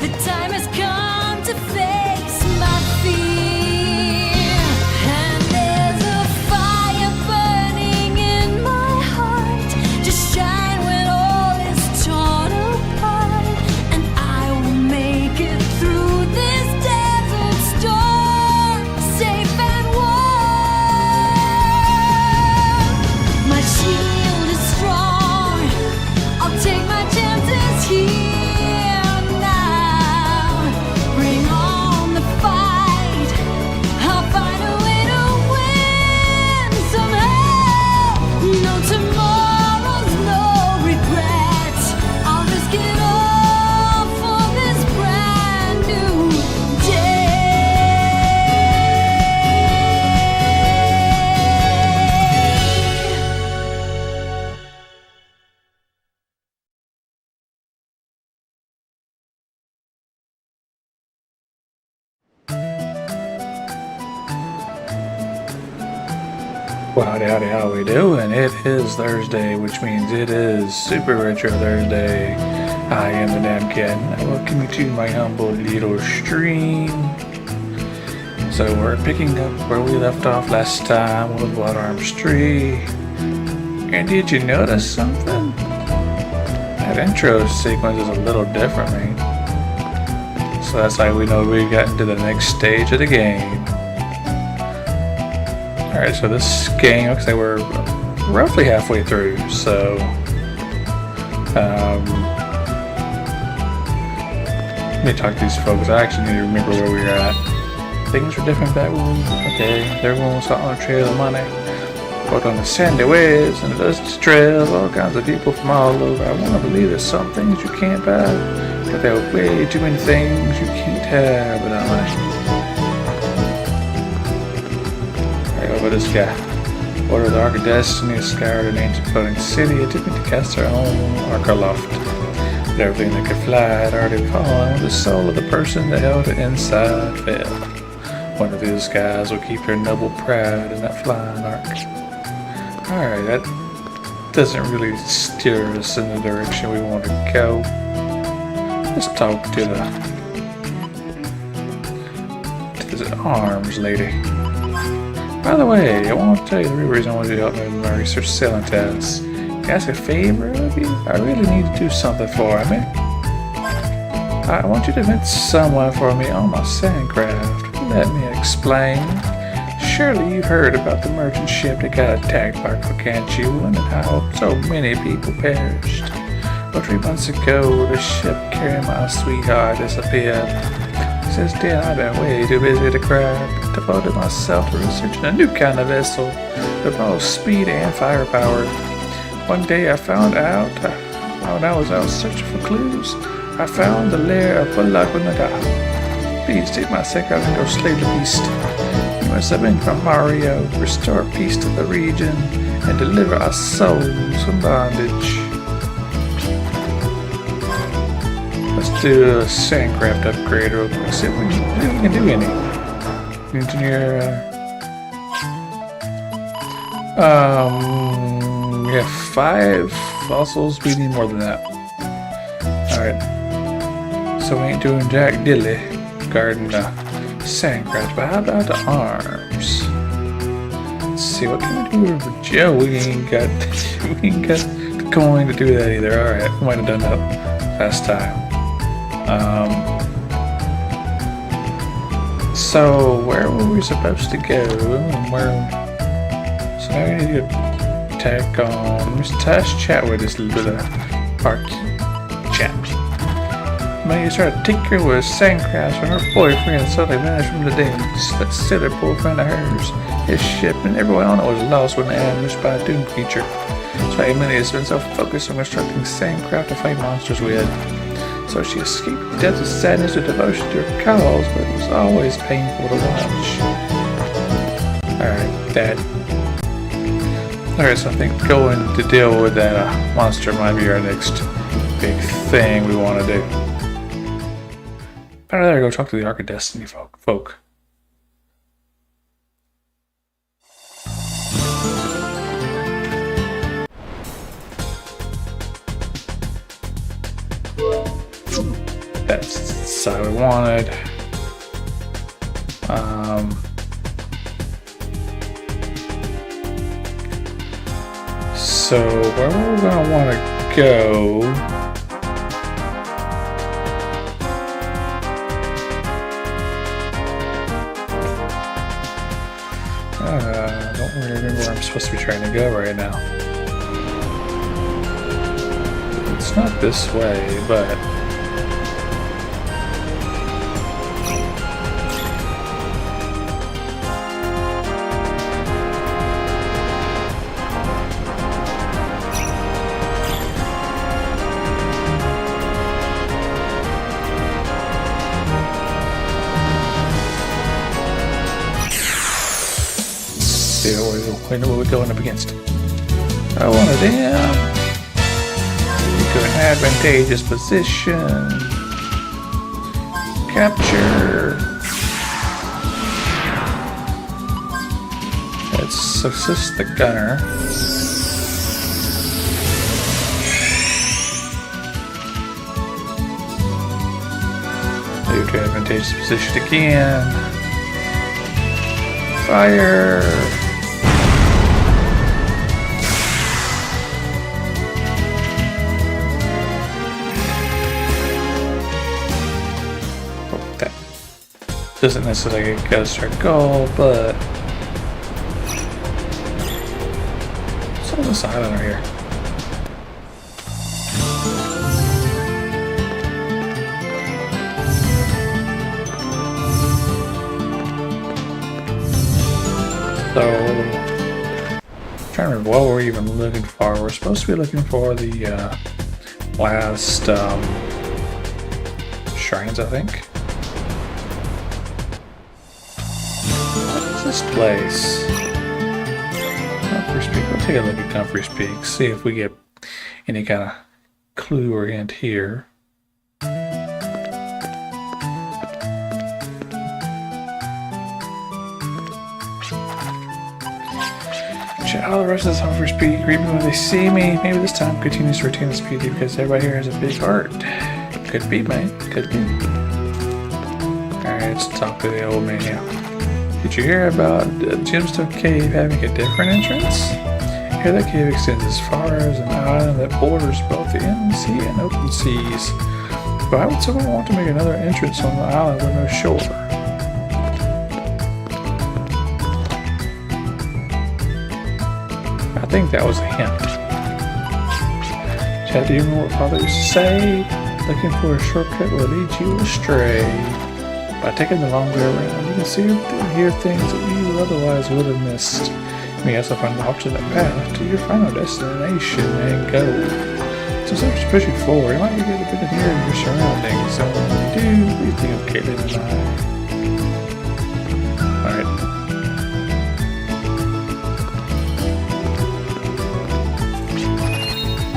The time has come to face my fear. And there's a fire burning in my heart to shine when all is torn apart. And I will make it through this desert storm, safe and warm. My shield is strong, I'll take my chances here now. Bring on the fight, I'll find a way to win somehow. No tomorrows, no regrets. I'll risk it all for this brand new day. Well, howdy, how we doing? It is Thursday, which means it is Super Retro Thursday. I am the Damn Cat, and I welcome you to my humble little stream. So we're picking up where we left off last time with Blood Arms 3. And did you notice something? That intro sequence is a little different, man. So that's how we know we got into the next stage of the game. Alright, so this game looks like we're roughly halfway through, so let me talk to these folks. I actually need to remember where we were at. Things were different back when, okay, everyone was out on a trail of money. Walked on the sandy ways and the dusty trails, all kinds of people from all over. I want to believe there's some things you can't buy, but there are way too many things you can't have without money. Over this guy. Order the Ark of Destiny, scoured an ancient floating city, attempting to cast their own Ark aloft. But everything that could fly had already fallen. The soul of the person that held it inside fell. One of these guys will keep their noble pride in that flying Ark. Alright, that doesn't really steer us in the direction we want to go. Let's talk to the arms lady. By the way, I want to tell you the real reason I wanted you to help me with my research selling tasks. Can I ask a favor of you? I really need to do something for me. I want you to meet someone for me on my sandcraft. Let me explain. Surely you've heard about the merchant ship that got attacked by Gargantua and how so many people perished. Well, 3 months ago, the ship carrying my sweetheart disappeared. Since then, I've been way too busy to cry. Devoted myself to researching a new kind of vessel with both speed and firepower. One day I found out, when I was out searching for clues, I found the lair of Balagunaga. Please take my sacred and go slay the beast. You must have been from Mario, restore peace to the region, and deliver our souls from bondage. Let's do a sandcraft upgrade real quick. See if we can do any. Engineer. We have 5 fossils. We need more than that. Alright. So we ain't doing Jack Dilly guarding the sandcraft. But how about the arms? Let's see, what can we do with Joe? We ain't got the coin to do that either. Alright, we might have done that last time. So where were we supposed to go? So now we need to attack on Let's chat with this little bit of park chat. May started tinkering with sandcrafts when her boyfriend suddenly vanished from the dance. That silly boyfriend of hers, his ship, and everyone on it was lost when ambushed by a doom creature. So Emily has been so focused on constructing sandcraft to fight monsters with. So she escaped death with sadness and devotion to her cause, but it was always painful to watch. Alright, that. Alright, so I think going to deal with that monster might be our next big thing we want to do. Better there, go talk to the Ark of Destiny folk. That's the side we wanted. So where we're gonna want to go? I don't really remember where I'm supposed to be trying to go right now. It's not this way, but we know what we're going up against. I wanted him to an advantageous position. Capture. Let's assist the gunner. Move to advantageous position again. Fire. Doesn't necessarily get us our goal, but what's on this island right here? So, I'm trying to remember what we're even looking for. We're supposed to be looking for the last shrines, I think. This place. Comfort's Peak. We'll take a look at Comfort's Peak, see if we get any kind of clue or hint here. Shout all the rest of this Comfort's Peak, greet me when they see me. Maybe this time continues to retain its beauty because everybody here has a big heart. Could be, man. Could be. Alright, let's talk to the old man now. Did you hear about Gemstone Cave having a different entrance? Here that cave extends as far as an island that borders both the inland sea and open seas. But why would someone want to make another entrance on the island with no shore? I think that was a hint. Chad, do you know what Father used to say? Looking for a shortcut will lead you astray. By taking the long way around, you can see and hear things that you otherwise would have missed. You may also find the alternate path to your final destination and goal. So instead of just pushing forward, you might be getting a bit of hearing your surroundings. So when you do, please think of Caitlin and I. Alright.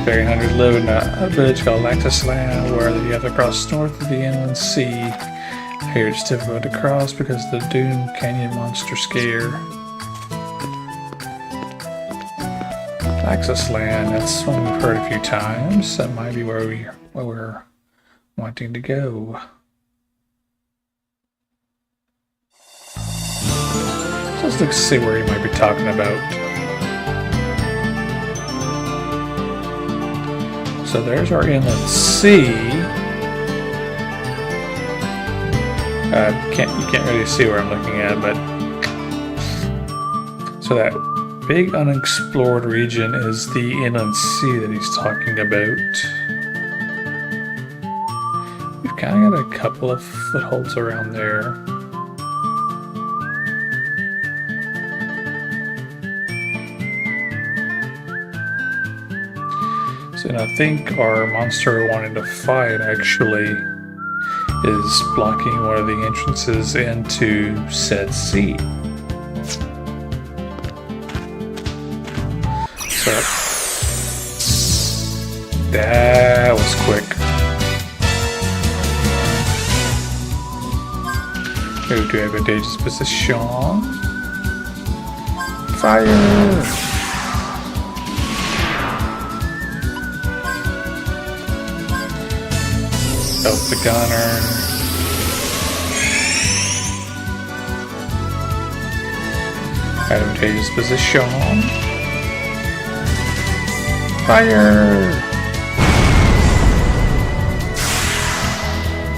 Fairy hunters live in a village called Laxisland, where you have to cross north of the inland sea. Here it's difficult to cross because of the Dune Canyon monster scare. Access Land, that's one we've heard a few times. That might be where we're wanting to go. So let's look see where he might be talking about. So there's our inland sea. You can't really see where I'm looking at, but so that big unexplored region is the inland sea that he's talking about. We've kind of got a couple of footholds around there. So I think our monster we're wanting to fight actually is blocking one of the entrances into said sea. So that was quick. Move to advantageous position. Fire! Help the gunner. Advantageous position. Fire!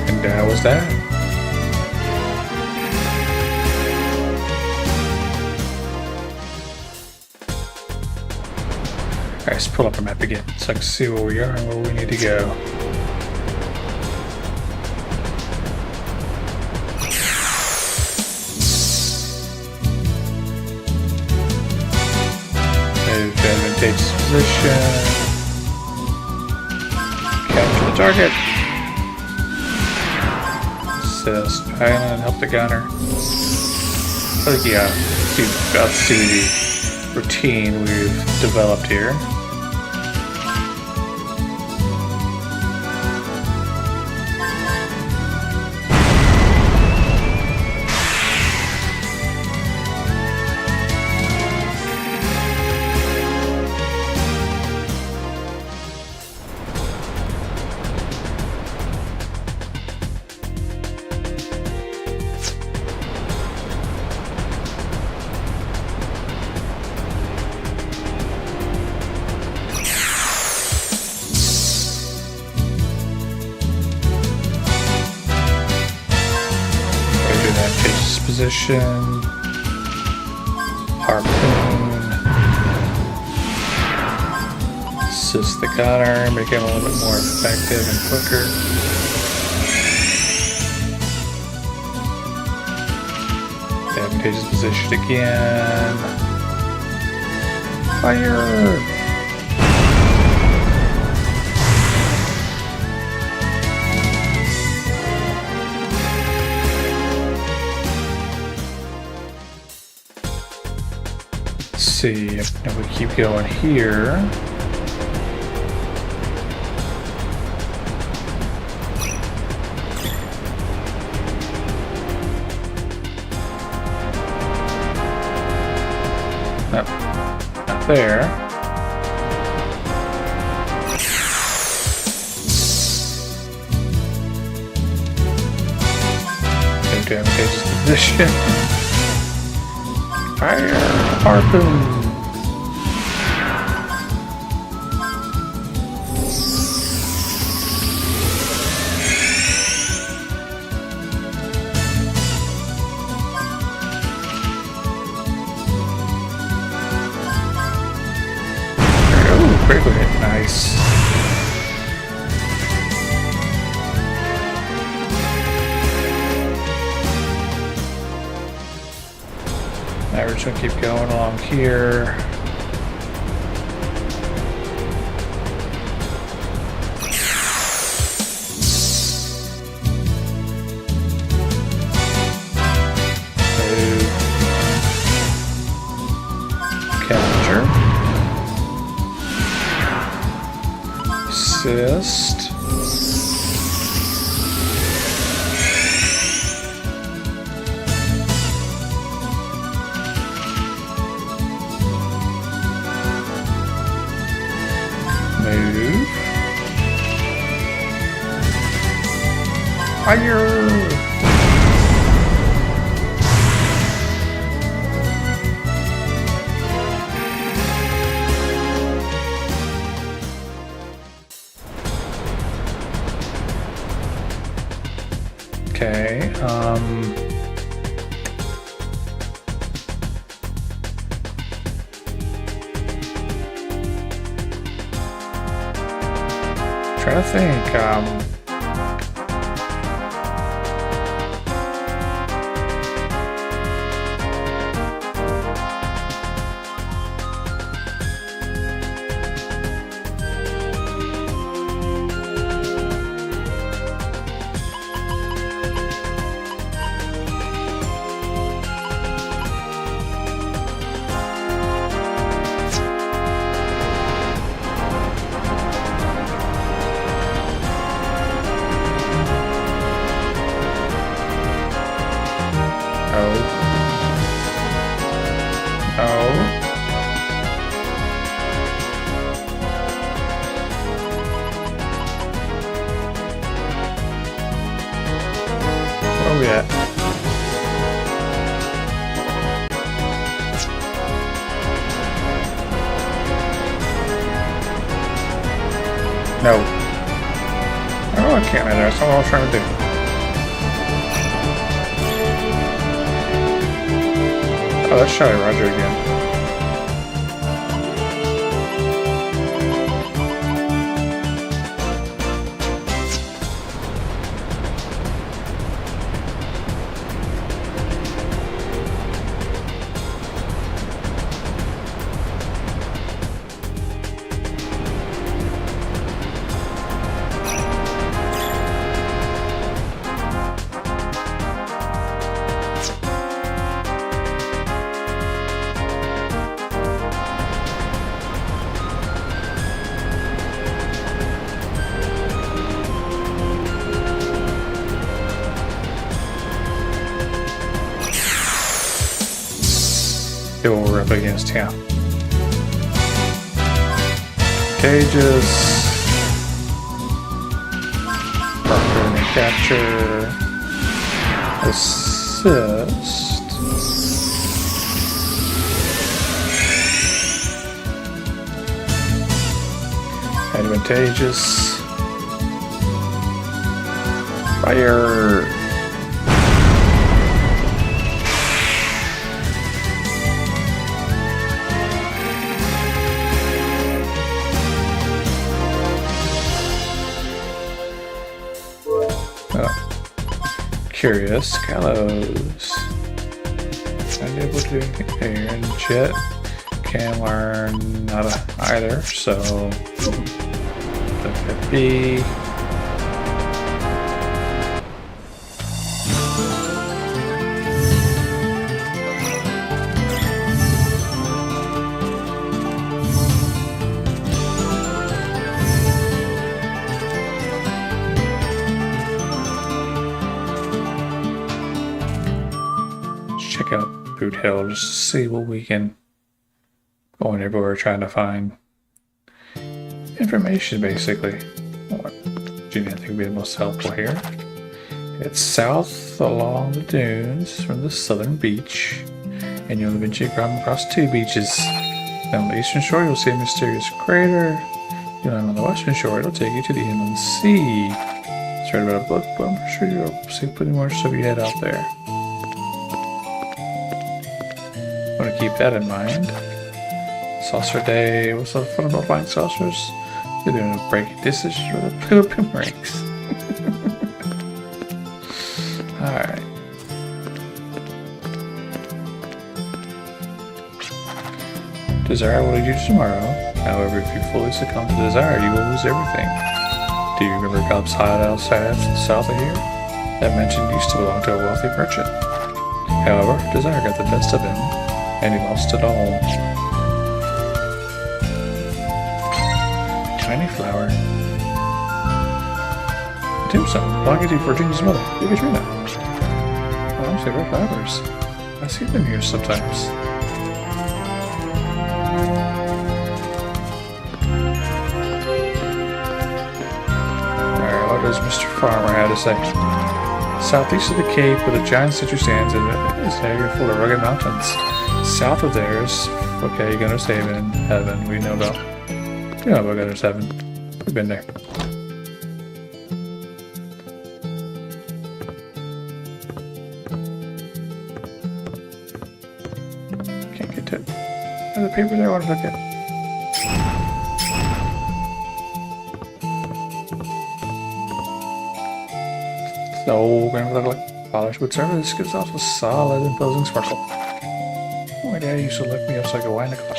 And that was that. Alright, let's pull up our map again so I can see where we are and where we need to go. Advantageous position. Capture the target. Assist Island, help the gunner. I think let's see the routine we've developed here. Position, harpoon, assist the gunner, make him a little bit more effective and quicker. Advantageous position again. Fire! See if we keep going here. Nope, not there. Into advantageous position. Fire! Harpoon! Oh, critical hit. Nice. Now we're just gonna keep going along here. Capture. Assist. Move. Fire! Okay, trying to think, we at? No. Oh, I can't either. That's not what I was trying to do. Oh, that's Charlie Roger again. Who we're up against here? Cages. Marker and capture. Assist. Advantageous. Fire. Curious, Gallows. Unable to do anything here, and Jet can learn not either, so let that be. Check out Boot Hill just to see what we can. Going everywhere trying to find information, basically. What do you think would be the most helpful here? It's south along the dunes from the southern beach, and you'll eventually come across two beaches. Then on the eastern shore, you'll see a mysterious crater. You'll land on the western shore, it'll take you to the inland sea. It's right about a book, but I'm sure you'll see plenty more stuff you head out there. Want to keep that in mind. Saucer day. What's so fun about flying saucers? You're doing a breaking dishes or the pooping rings. Alright. Desire will lead you to tomorrow. However, if you fully succumb to desire, you will lose everything. Do you remember Cobb's hideout south of here? That mansion used to belong to a wealthy merchant. However, desire got the best of him, and he lost it all. Tiny flower. Tombstone, belonging to Virginia's mother, Katrina. Mom's favorite flowers. I see them here sometimes. Alright, what does Mr. Farmer have to say? Southeast of the Cape, where the giant citrus stands, is an area full of rugged mountains. South of theirs, okay, Gunner's Haven, Heaven, we know about Gunner's Heaven. We've been there. Can't get to it. There's a paper there I want to look at. The old grandfather polished wood surface gives off a solid, imposing sparkle. My dad used to lift me up so I could wind the clock.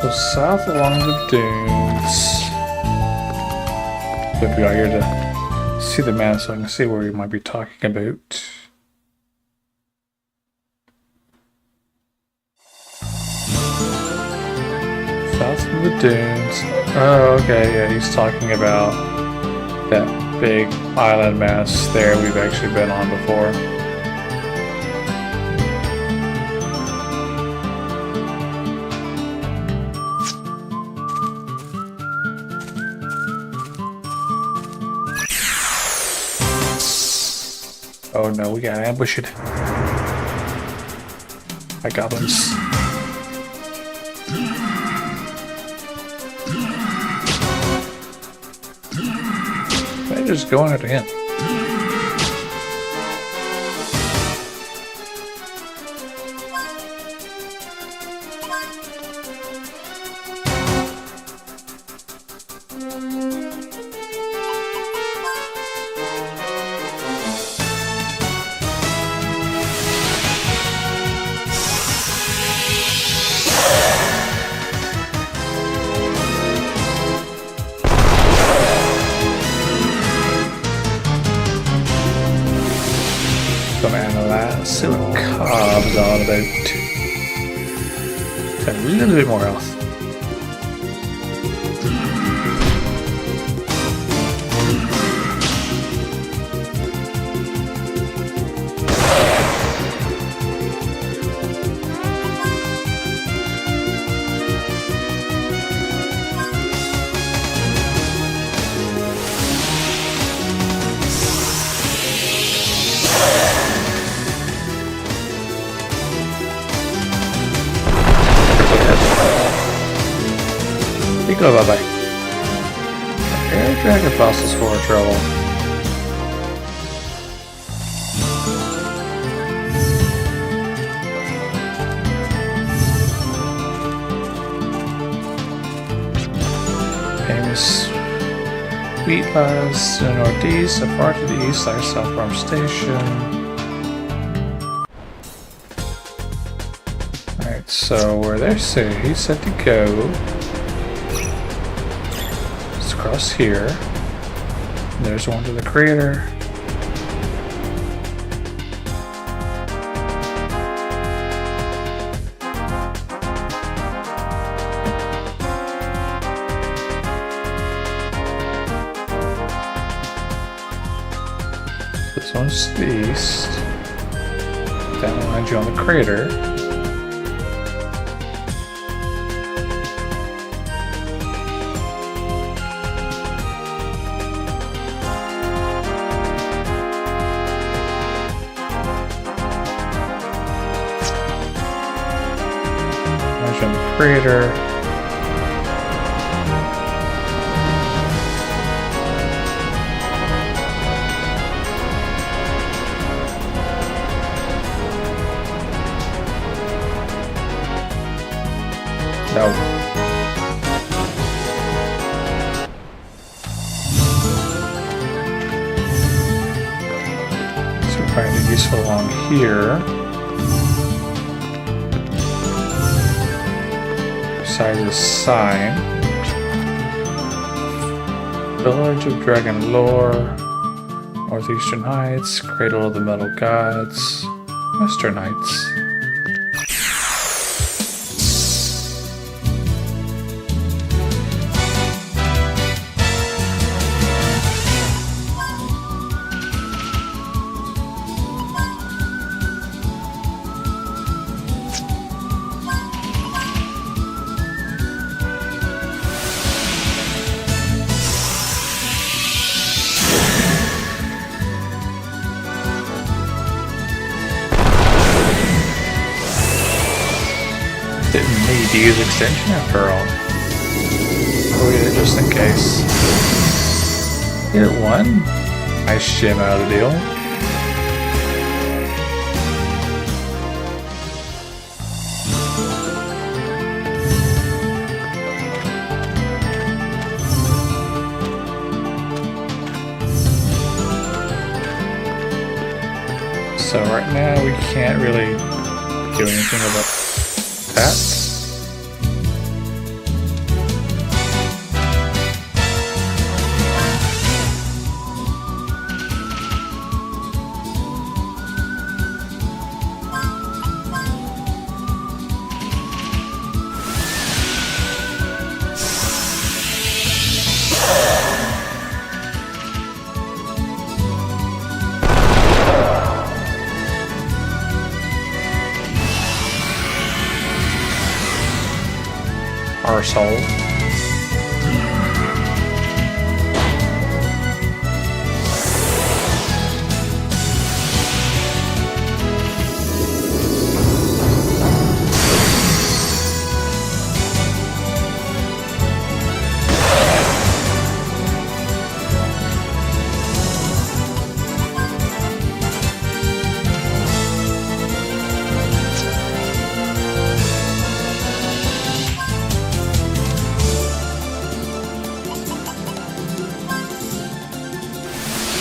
So south along the dunes. If we are here to see the map so I can see where we might be talking about. the dunes. Oh, okay, yeah, he's talking about that big island mass there we've actually been on before. Oh no, we gotta ambush it. By goblins. They're just going after him. Gonna analyze, see what Cobb's all about. Got a little bit more health. Go bye-bye. Air dragon fossils for trouble. Famous wheat lies to the northeast, and far to the east lies South Farm Station. Alright, so where they're saying he's set to go. Across here. There's one to the crater. This one's to the east. That one lands you on the crater. Creator. No. So we're finding useful along here. Besides the sign. Village of Dragon Lore. Northeastern Heights. Cradle of the Metal Gods. Western Heights. Didn't need to use extension after all. Oh yeah, just in case. Get one nice gem out of the deal. So right now we can't really do anything about that. arsehole.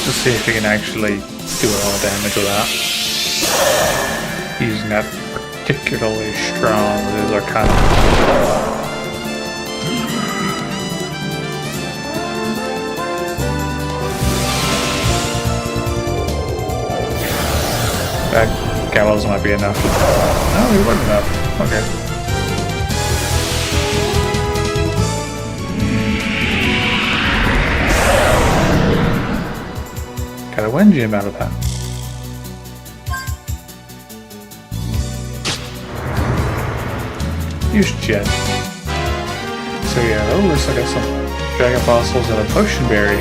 Let's see if we can actually do a lot of damage without using that particularly strong with his Arcana. That gallows might be enough. No, it wasn't enough. Okay. Got a wind gem out of that. Use jet. So yeah, oh, looks like I got some dragon fossils and a potion berry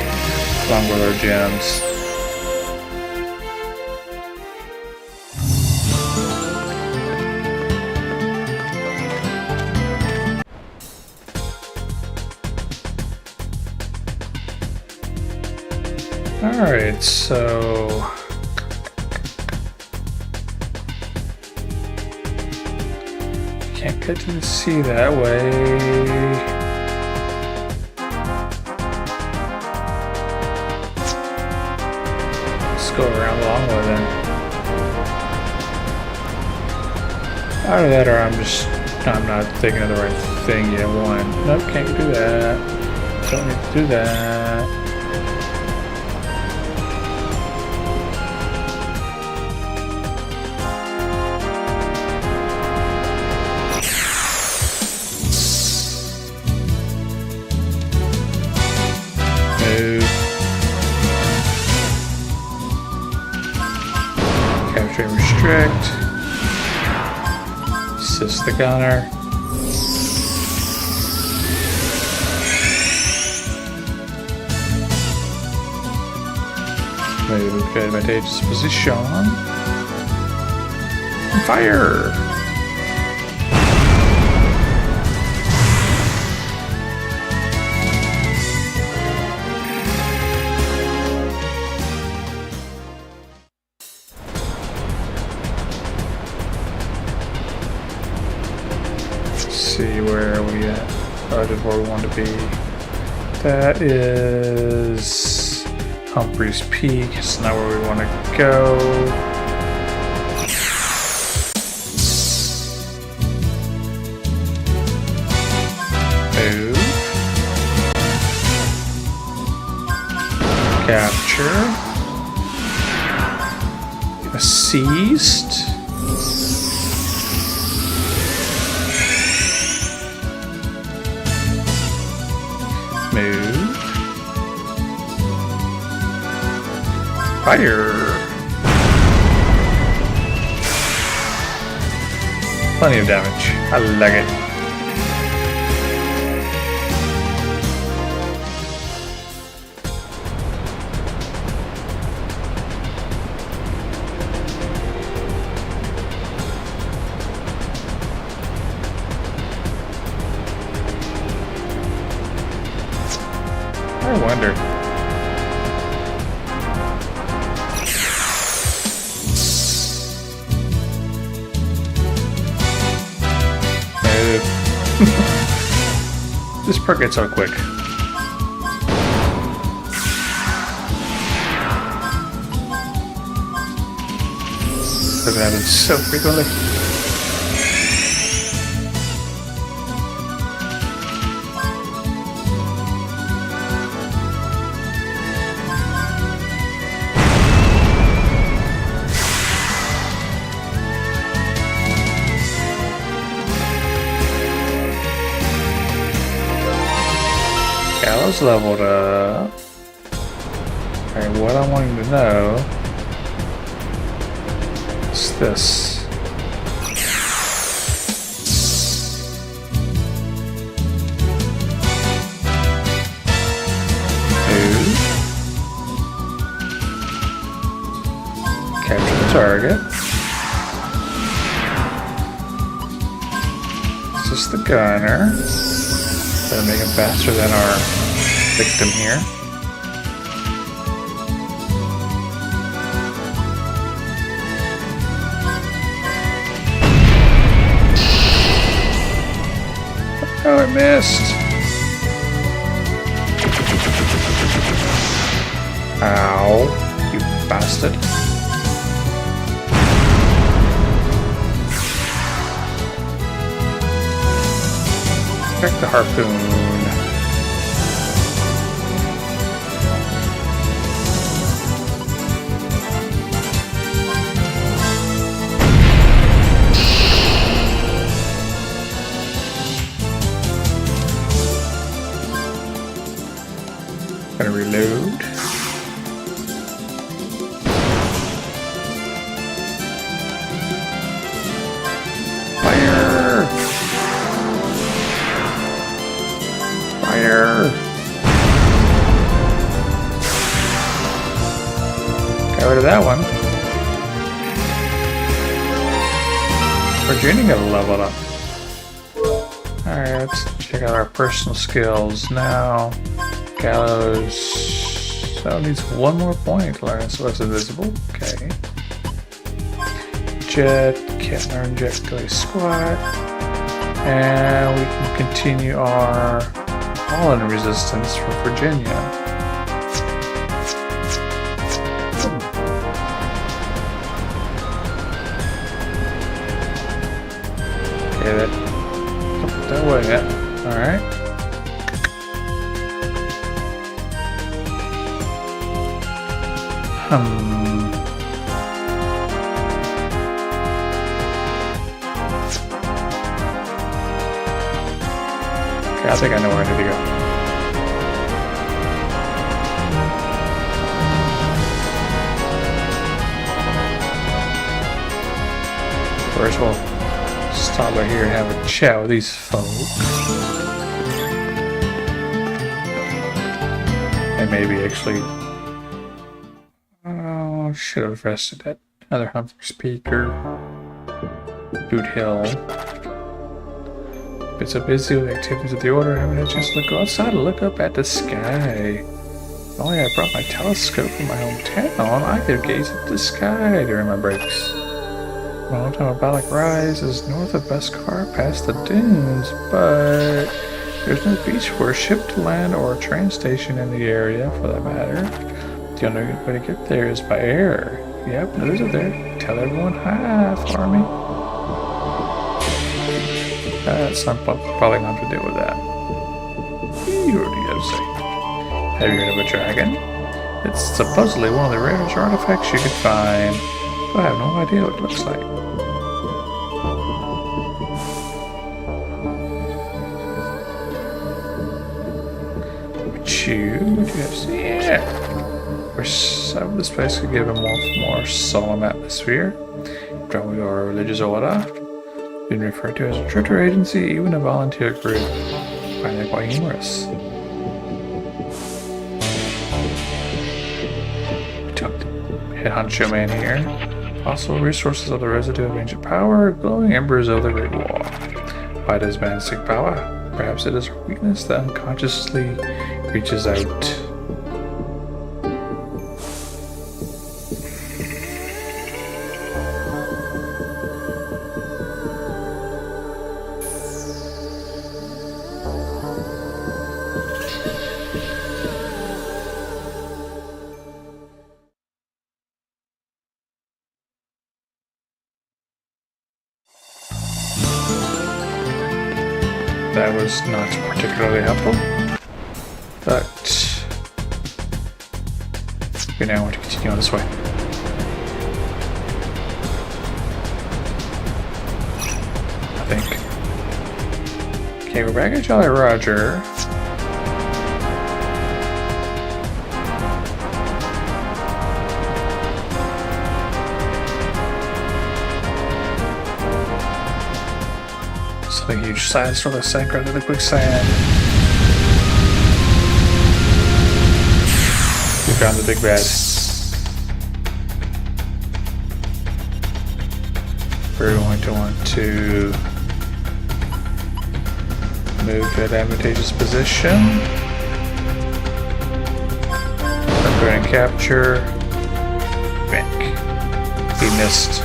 along with our gems. Alright, so can't get to the sea that way. Let's go around the long way then. Either that or I'm not thinking of the right thing yet. One. Nope, can't do that. Don't need to do that. Capture and restrict. Assist the gunner. Move to advantageous position. Fire! See where are we at? Right is where we want to be. That is Humphrey's Peak. It's not where we want to go. Move. Capture. Seized. Move. Fire. Plenty of damage. I like it. I wonder. This perk gets so quick. Doesn't happen so frequently. Gallows leveled up. Alright, what I'm wanting to know is this. target. It's just the gunner. Gotta make him faster than our victim here. Oh, I missed! Ow, you bastard. Check the harpoon. Gonna reload. Fire! Fire! Got rid of that one. Virginia got leveled up. Alright, let's check out our personal skills now. Gallows. So needs one more point to learn, so that's invisible. Okay. Jet, can't learn jet till he squat. And we can continue our all-in resistance for Virginia. Okay, that way, yeah. Alright. Okay, I think I know where I need to go. First we'll stop by here and have a chat with these folks. And maybe actually... should have rested that other Humphrey speaker. Boot Hill. Been so busy with activities of the order, I haven't had a chance to go outside and look up at the sky. If only I brought my telescope from my hometown, I could gaze at the sky during my breaks. My hometown of Balak Rise is north of Beskar, past the dunes, but there's no beach for a ship to land or a train station in the area, for that matter. The only way to get there is by air. Yep, those are there. Tell everyone hi for me. That's probably not to deal with that. Have you heard of a dragon? It's supposedly one of the rarest artifacts you could find, but I have no idea what it looks like. What do you have to see? Yeah. This place could give a more solemn atmosphere. Drawing your religious order. Been referred to as a church or agency, even a volunteer group. I find that quite humorous. We took the head honcho man here. Fossil resources of the residue of ancient power, glowing embers of the Great War. Why does man seek power? Perhaps it is a weakness that unconsciously reaches out. That was not particularly helpful, but we now want to continue on this way. I think. Okay, we're back at Jolly Roger. A huge size for the sank right to the quicksand. We found the big bad. we're going to want to move to an advantageous position. Go ahead and capture. Bank. He missed.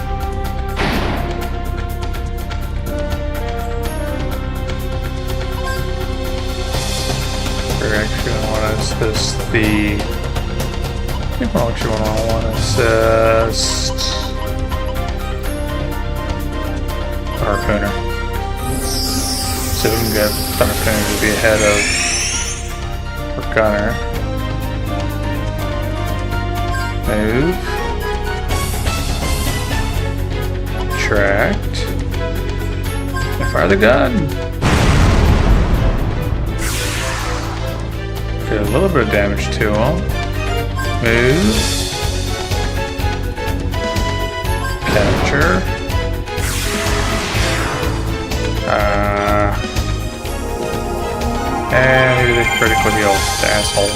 We're actually going to want to assist the. I think we're actually going to want to assist Harpooner. So we can get Harpooner to be ahead of our gunner. Move. Tracked. And fire the gun. Did a little bit of damage to him. Move. Capture. And he did a critical heal, the asshole.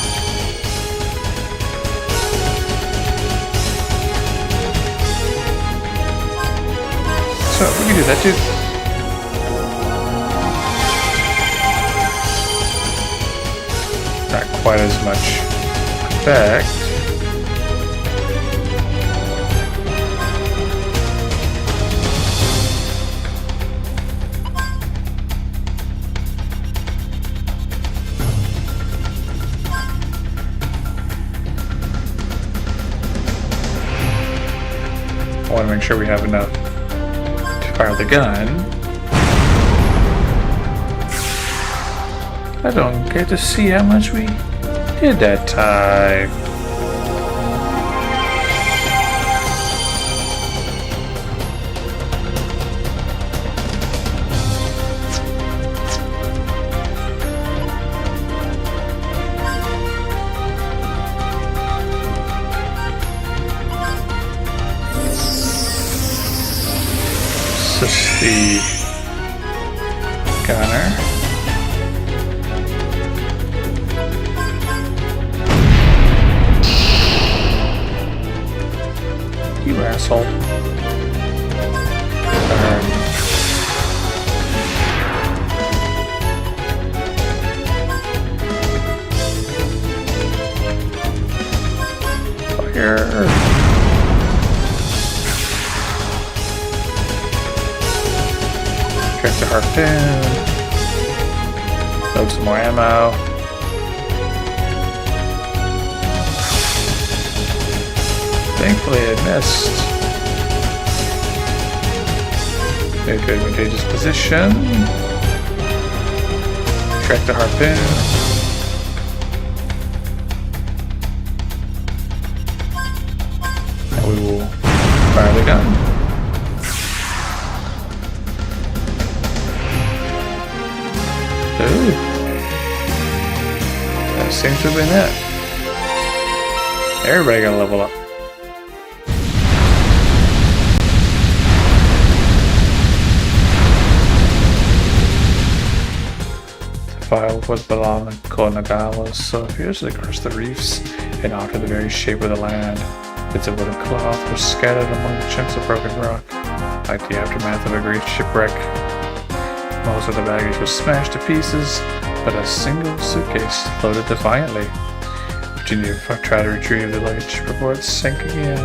So we can do that too. Not quite as much effect. I want to make sure we have enough to fire the gun. I don't get to see how much we did that time. Assist the gunner. You asshole. Fire. Check the harpoon. Load some more ammo. Thankfully I missed. Move to advantageous position. Track the harpoon. And we will fire the gun. Ooh. That seems to have been it. Everybody got to level up. The file was belong to Konagawa, so fiercely across the reefs and onto the very shape of the land. Bits of wooden cloth were scattered among the chunks of broken rock, like the aftermath of a great shipwreck. Most of the baggage was smashed to pieces, but a single suitcase floated defiantly. Virginia tried to retrieve the luggage before it sank again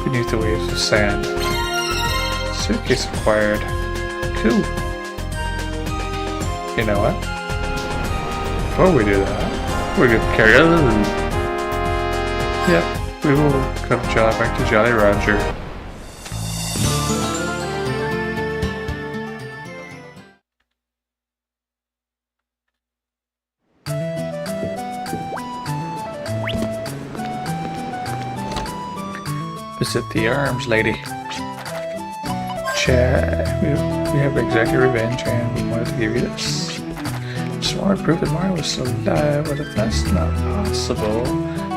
beneath the waves of sand. Suitcase acquired. Cool. You know what? Before we do that, we're gonna carry on. Yep, we will come back to Jolly Roger. Visit the arms lady. Chad, we have exacted revenge and we wanted to give you this. Just want to prove that Mario was still alive, but if that's not possible,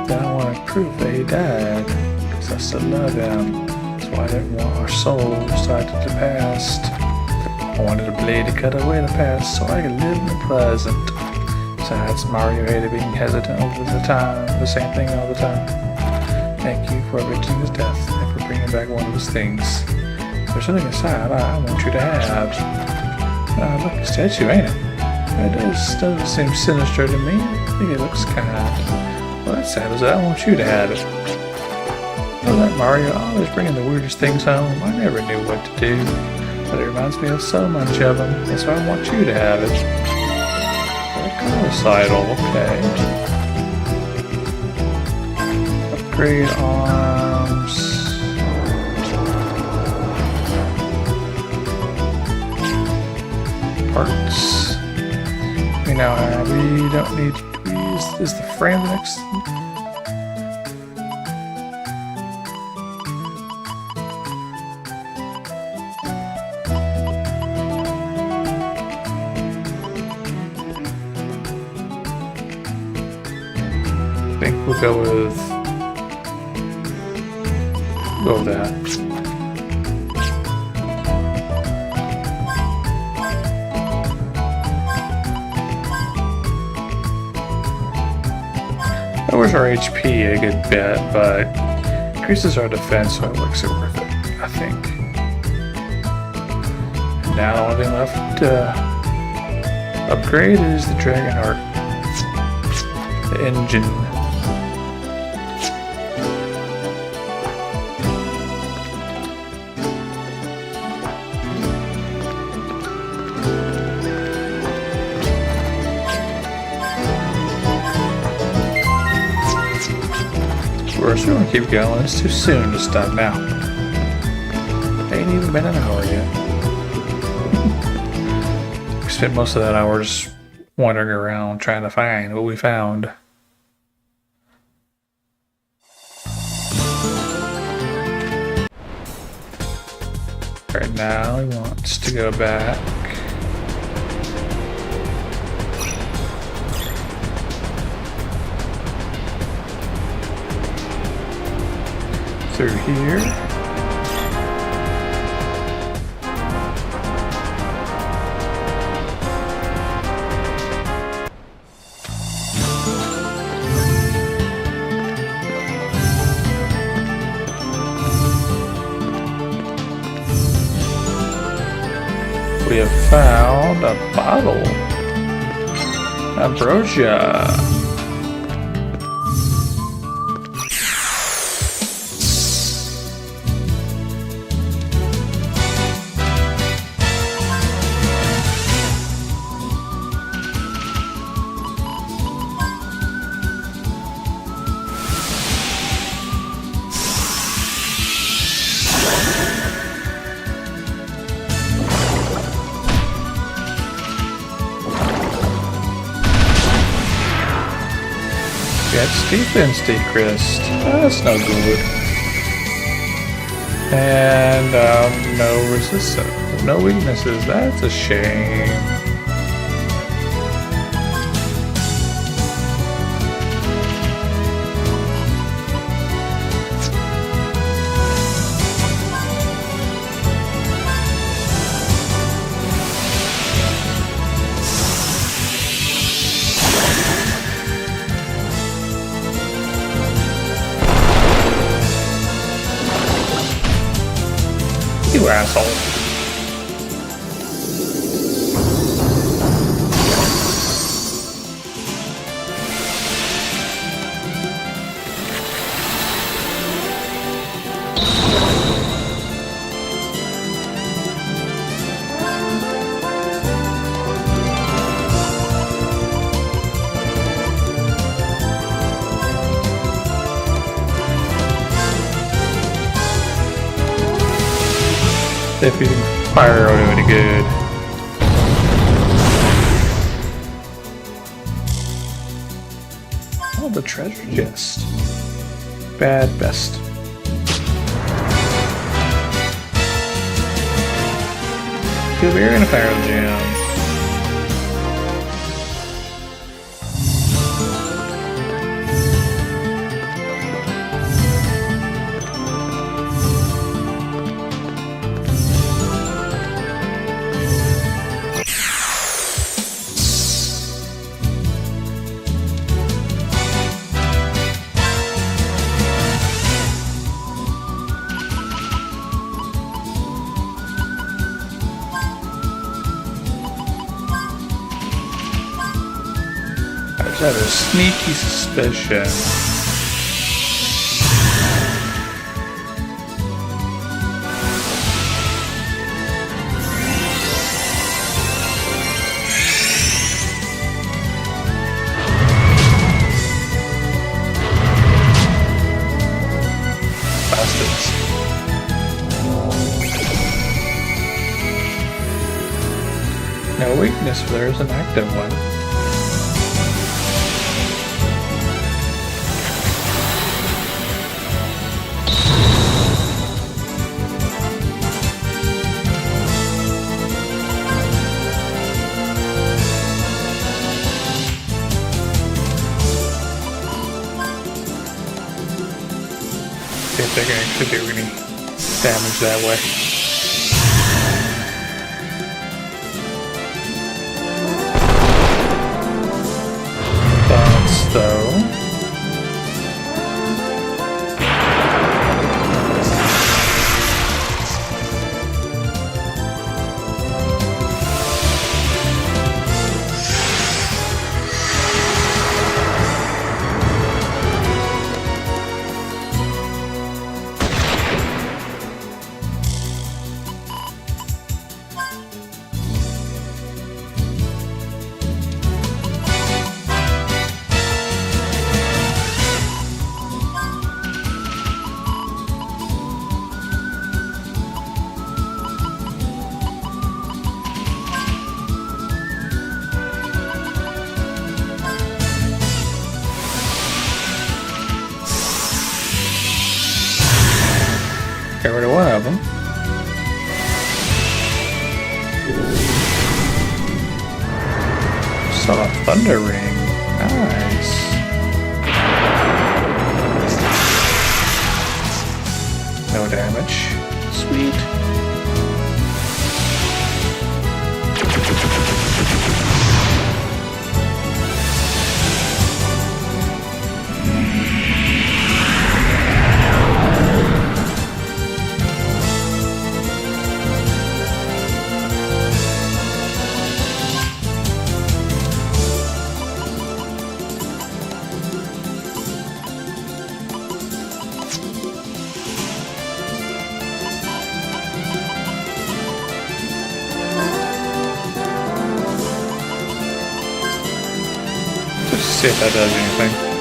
then I want to prove that he died. Because I still love him. That's why I didn't want our souls tied to the past. I wanted a blade to cut away the past so I could live in the present. Besides, Mario hated being hesitant over the same thing all the time. Thank you for avenging his death and for bringing back one of his things. There's something inside I want you to have. Look, a statue, ain't it? It doesn't seem sinister to me. I think it looks kind. Well, that settles it. I want you to have it. Oh, that Mario always bringing the weirdest things home. I never knew what to do. But it reminds me of so much of them. And so I want you to have it. Recital, okay. Upgrade arms. Parts. We now have, we don't need to use, is the frame the next? I think we'll go with that. Lowers our HP a good bit, but increases our defense, so it makes it worth it, I think. And now the only thing left to upgrade is the Dragon Heart. The engine. We're still gonna keep going. It's too soon to stop now. Ain't even been an hour yet. We spent most of that hour just wandering around trying to find what we found. Right now he wants to go back. Through here. We have found a bottle. Ambrosia. That's defense decreased. That's no good. And no resistance, no weaknesses. That's a shame. You asshole. If you can fire out any good. Oh, the treasure chest. Bad best. You'll be in a fire gem. I have a sneaky suspicion. Bastards. No weakness, but there's an active one. See if they can actually do any damage that way. Thoughts, though. Got rid of one of them. Saw a thunder ring. Nice. No damage. Sweet. See if that does anything.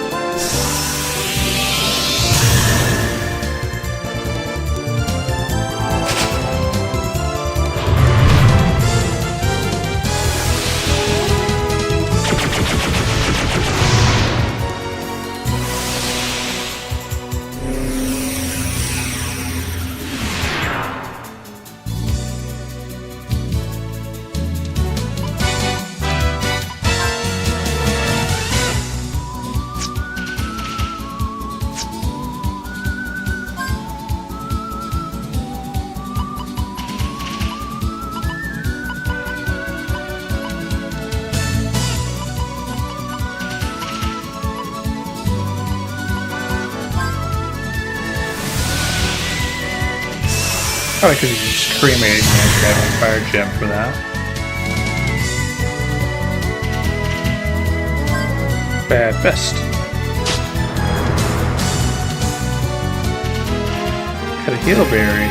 Probably could have just cremated me and grabbed my fire gem for that. Bad best. Got a heal berry.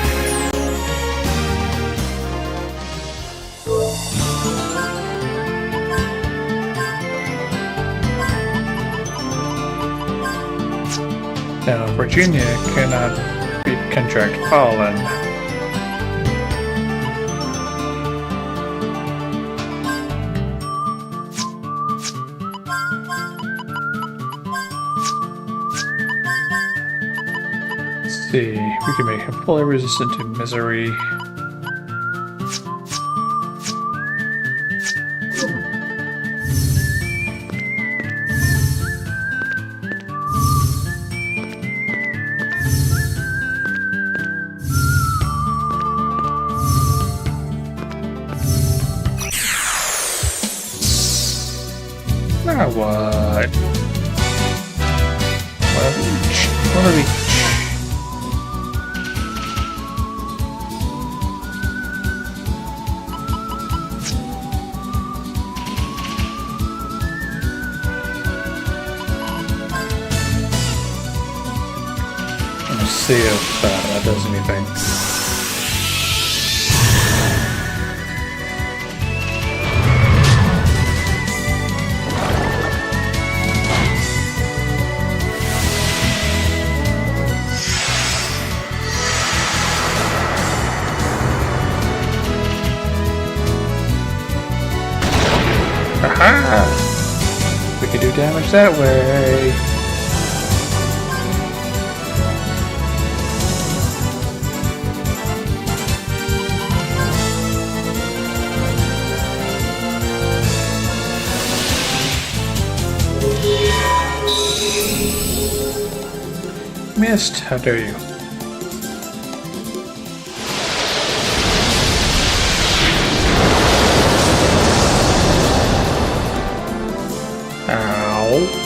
Now, Virginia cannot contract pollen. See, we can make him fully resistant to misery. Now what? One of each. see if that does anything. Aha! We can do damage that way. Missed, how dare you? Ow.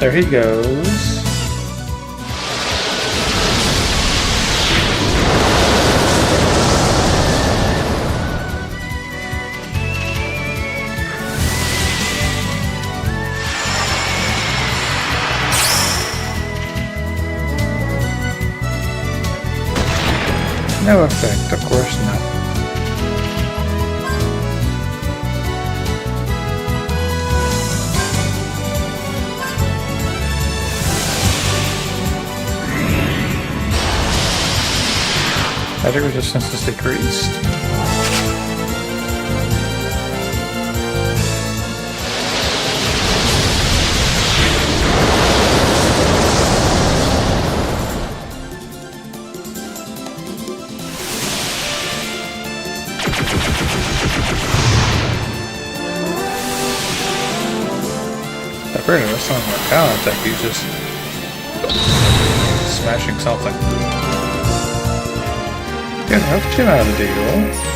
There he goes. No effect, of course not. Magic resistance is decreased. Apparently that's not my talent attack, he's just smashing something. Get enough Jim out of the deal.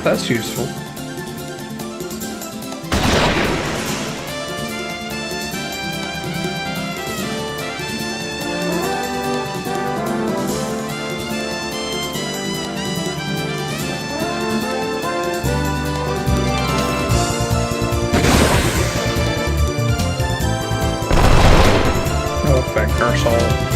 That's useful. No effect, curse all.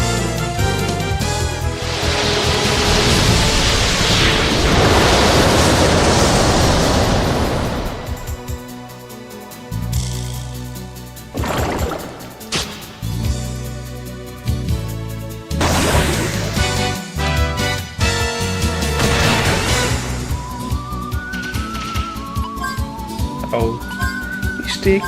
stick.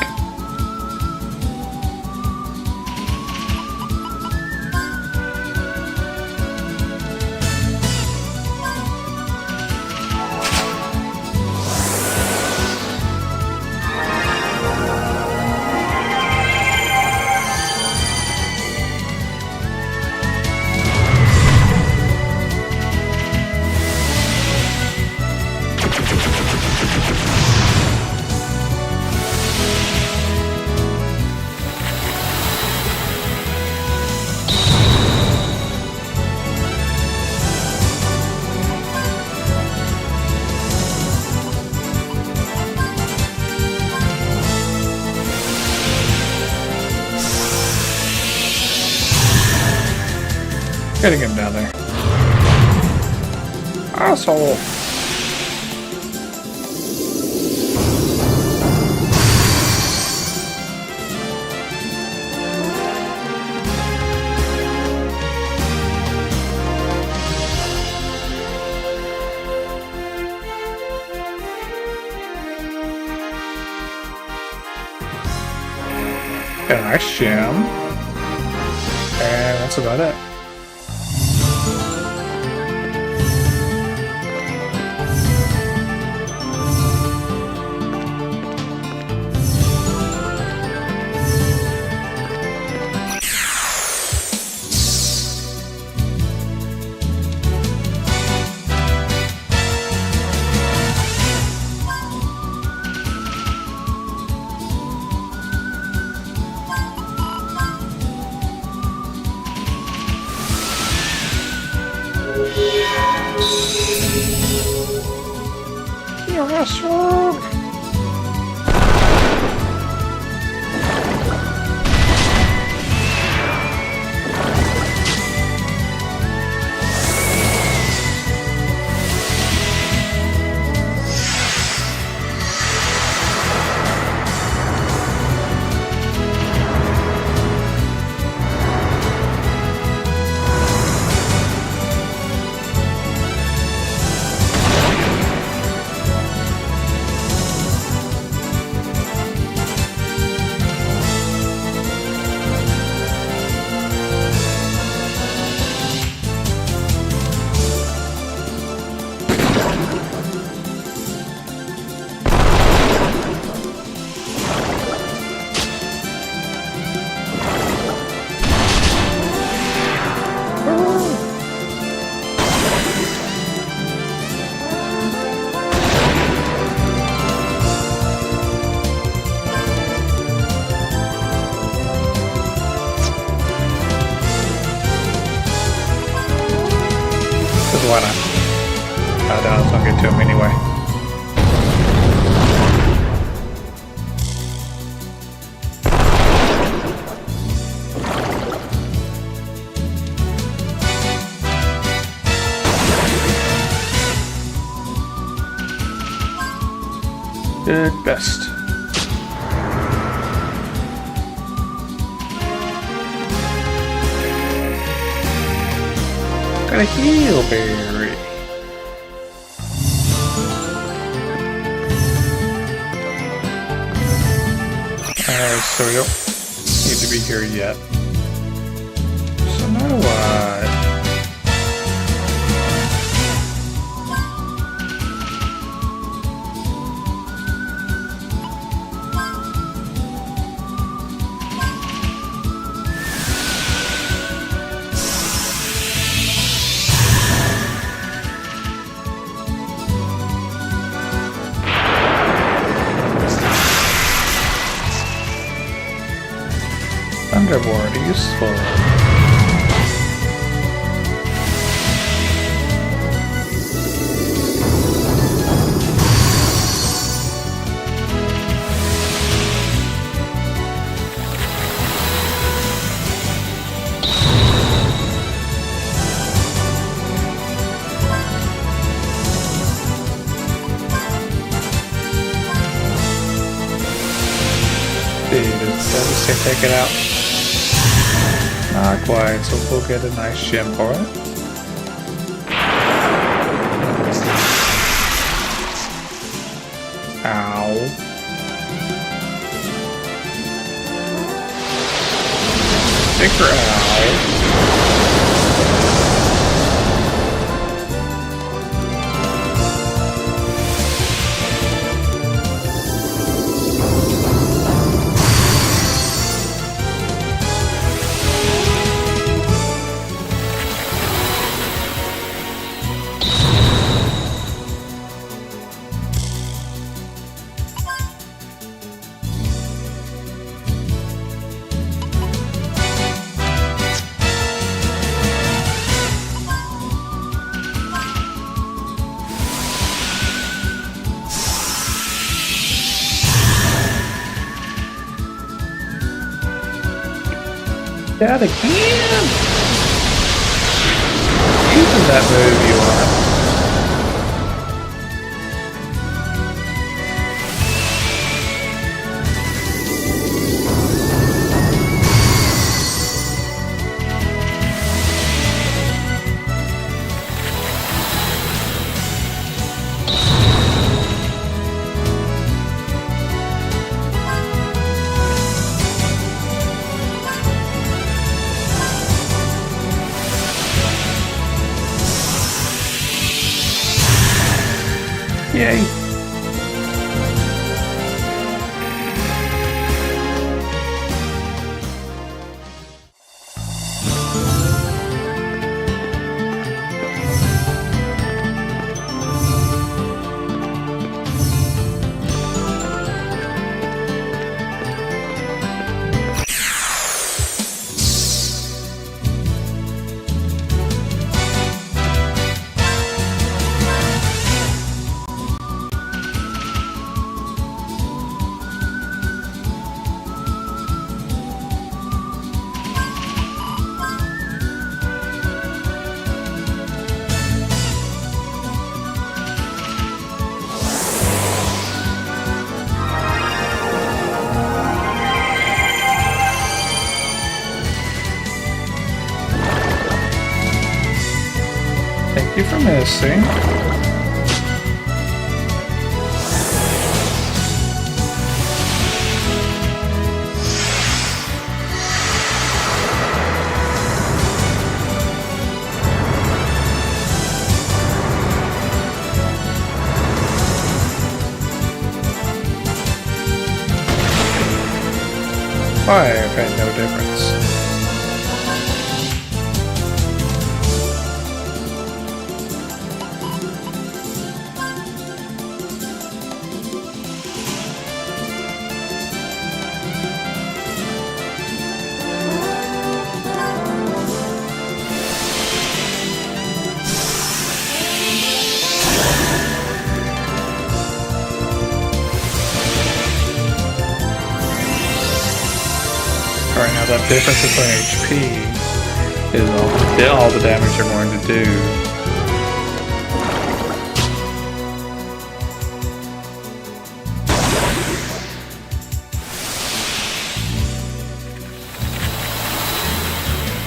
Gotta get him down there. Asshole! Got a nice shim. And that's about it. You're a sword! Why not? I doubt it's gonna get to him anyway. Good best. Got a heal berry. Alright, so we don't need to be here yet. So now what? Thunderboard useful. Does that just take it out? Not quite, so we'll get a nice shim for it. Ow. Sticker owl. That again! Using that move you are. Yay! Thank you for missing. I've had no difference. Alright, now that difference between HP is all the damage you're going to do.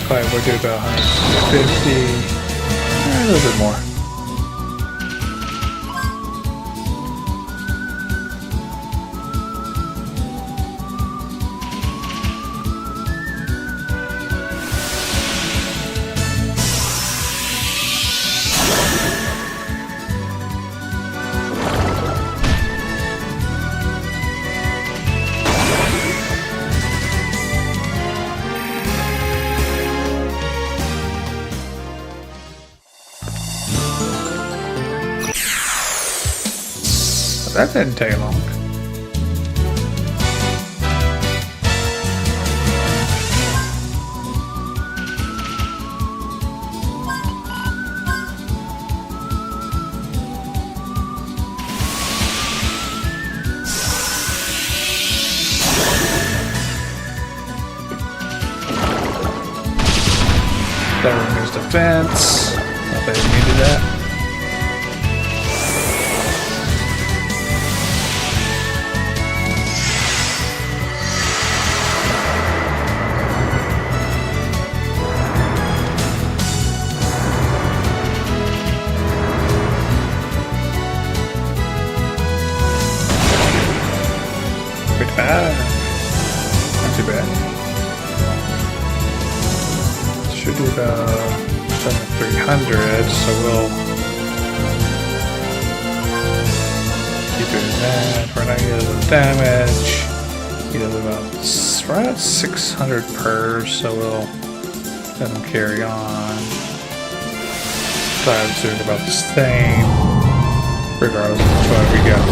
Alright, we'll do about 150, a little bit more. That didn't take long. That removes defense. Not that we needed that. Not too bad. 100, so we'll keep doing that. We're not getting the damage. He does about right at 600 per, so we'll let him carry on. Time's doing about the same, regardless of what we got.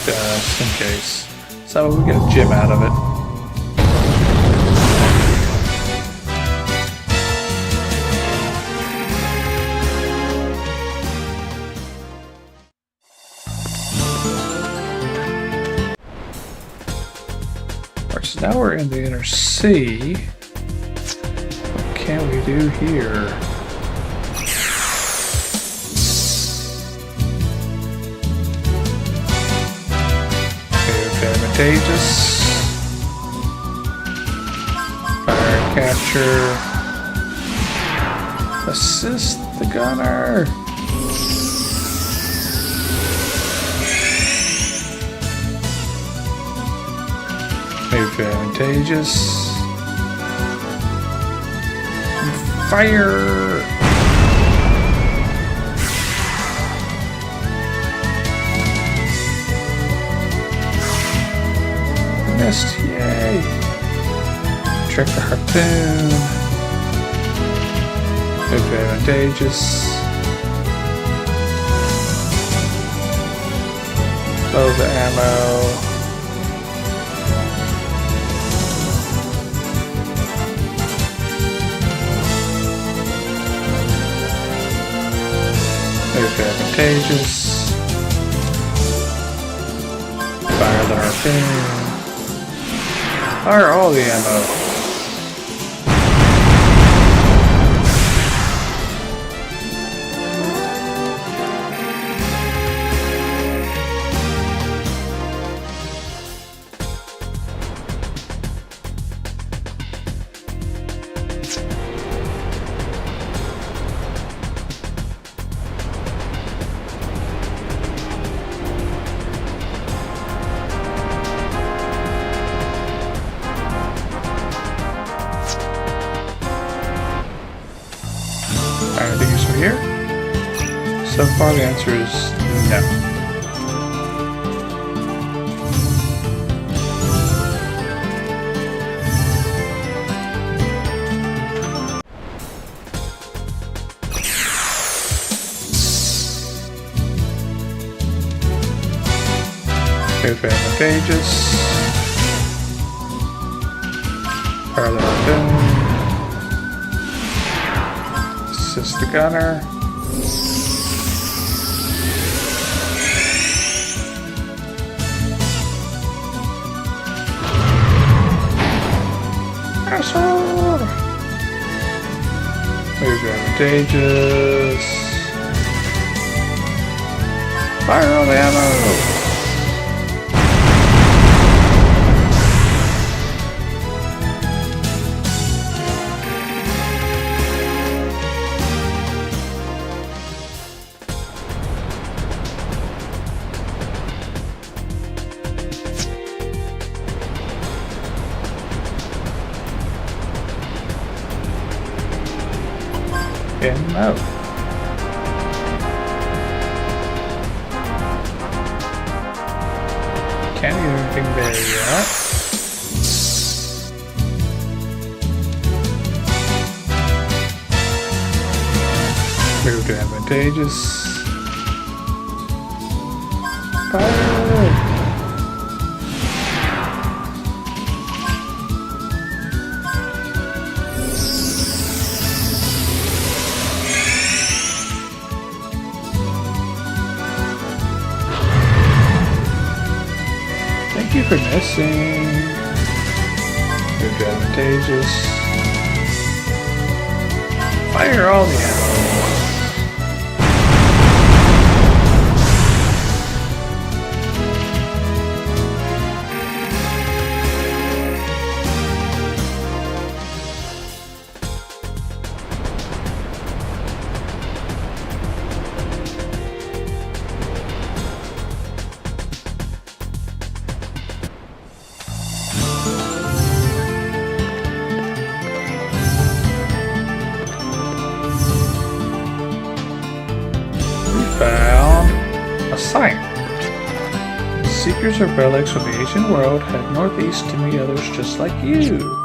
Just in case. So we get a gem out of it. Alright, so now we're in the inner sea. What can we do here? Advantageous. Fire capture. Assist the gunner. Advantageous. Fire. Missed, yay! Trick the harpoon. Advantageous. Load the ammo. Advantageous. Fire the harpoon. Fire all the ammo. Anything useful here? So far the answer is no. Advantageous. Fire the harpoon. Assist the gunner. Asshole! Advantageous. Fire all the ammo! And no. Can't do anything there yet. Move to advantageous. Fire! Thank you for missing. Move to advantageous. Fire all the ammo. Collectors of relics from the ancient world head northeast to meet others just like you.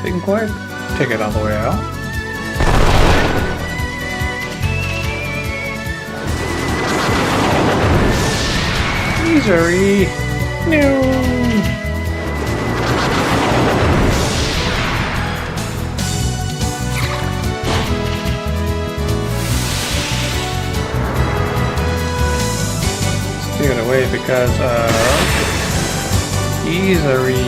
Didn't quite take it all the way out. Misery! No! Steered away because of misery.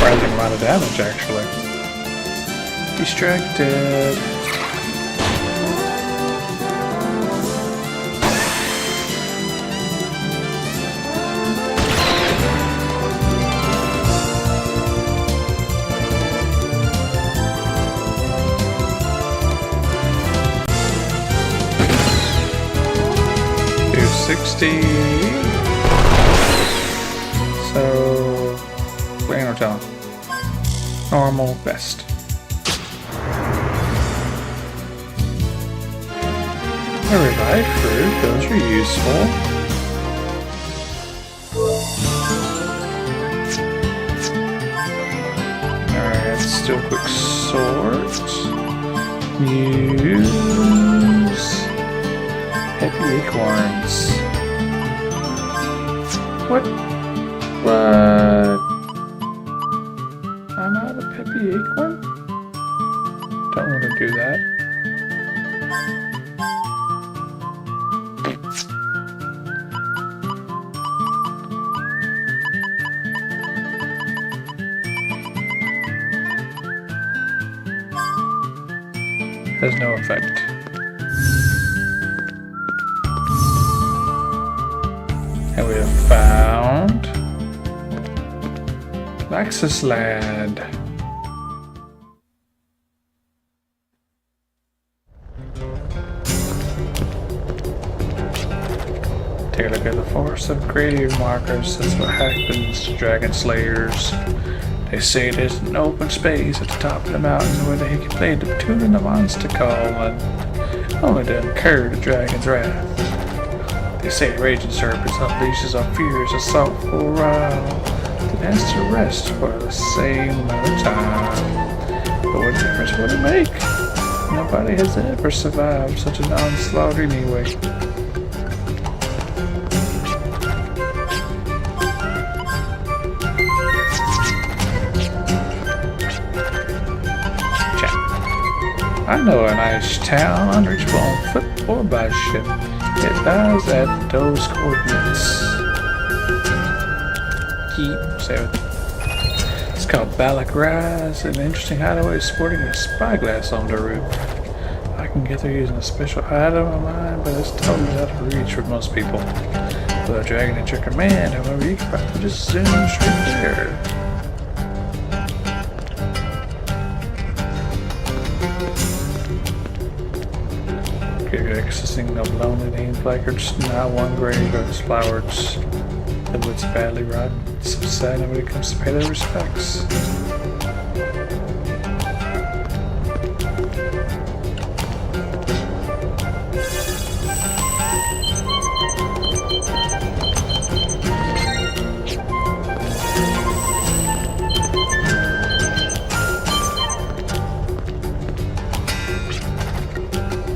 Surprising amount of damage, actually. Distracted. Do 60. So, plain or tone? Normal, best. A revived fruit, those are useful. Alright, let's do a quick sort. Use Happy Acorns. What? I'm out of Peppy Acorn? Don't want to do that. Has no effect. And we have found Laxus Land. Take a look at the forest of grave markers. That's what happens to dragon slayers. They say there's an open space at the top of the mountain where they can play the tune in the monster call and only to incur the dragon's wrath. They say raging serpents unleashes our fears of soulful rile. Has to rest for the same amount of time. But what difference would it make? Nobody has ever survived such an onslaught anyway. Chat. I know a nice town unreachable on foot or by ship. It lies at those coordinates. It's called Balak Rise, an interesting hideaway sporting a spyglass on the roof. I can get there using a special item of mine, but it's totally out of reach for most people. With a dragon at your command, however, you can probably just zoom straight there. Consisting of lonely name placards, not one grave of flowers. The wood's badly rotten. So sad nobody comes to pay their respects.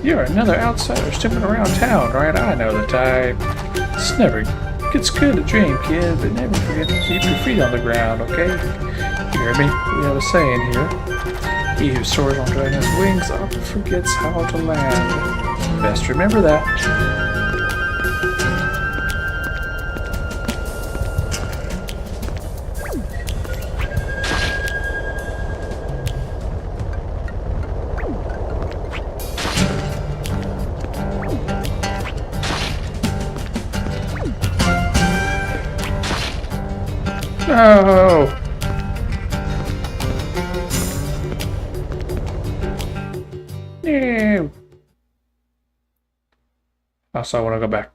You're another outsider snooping around town, right? I know the type. It's good to dream, kid, but never forget to keep your feet on the ground, okay? You hear me? We have a saying here. He who soars on dragon's wings often forgets how to land. Best remember that. No! No! Also, I want to go back.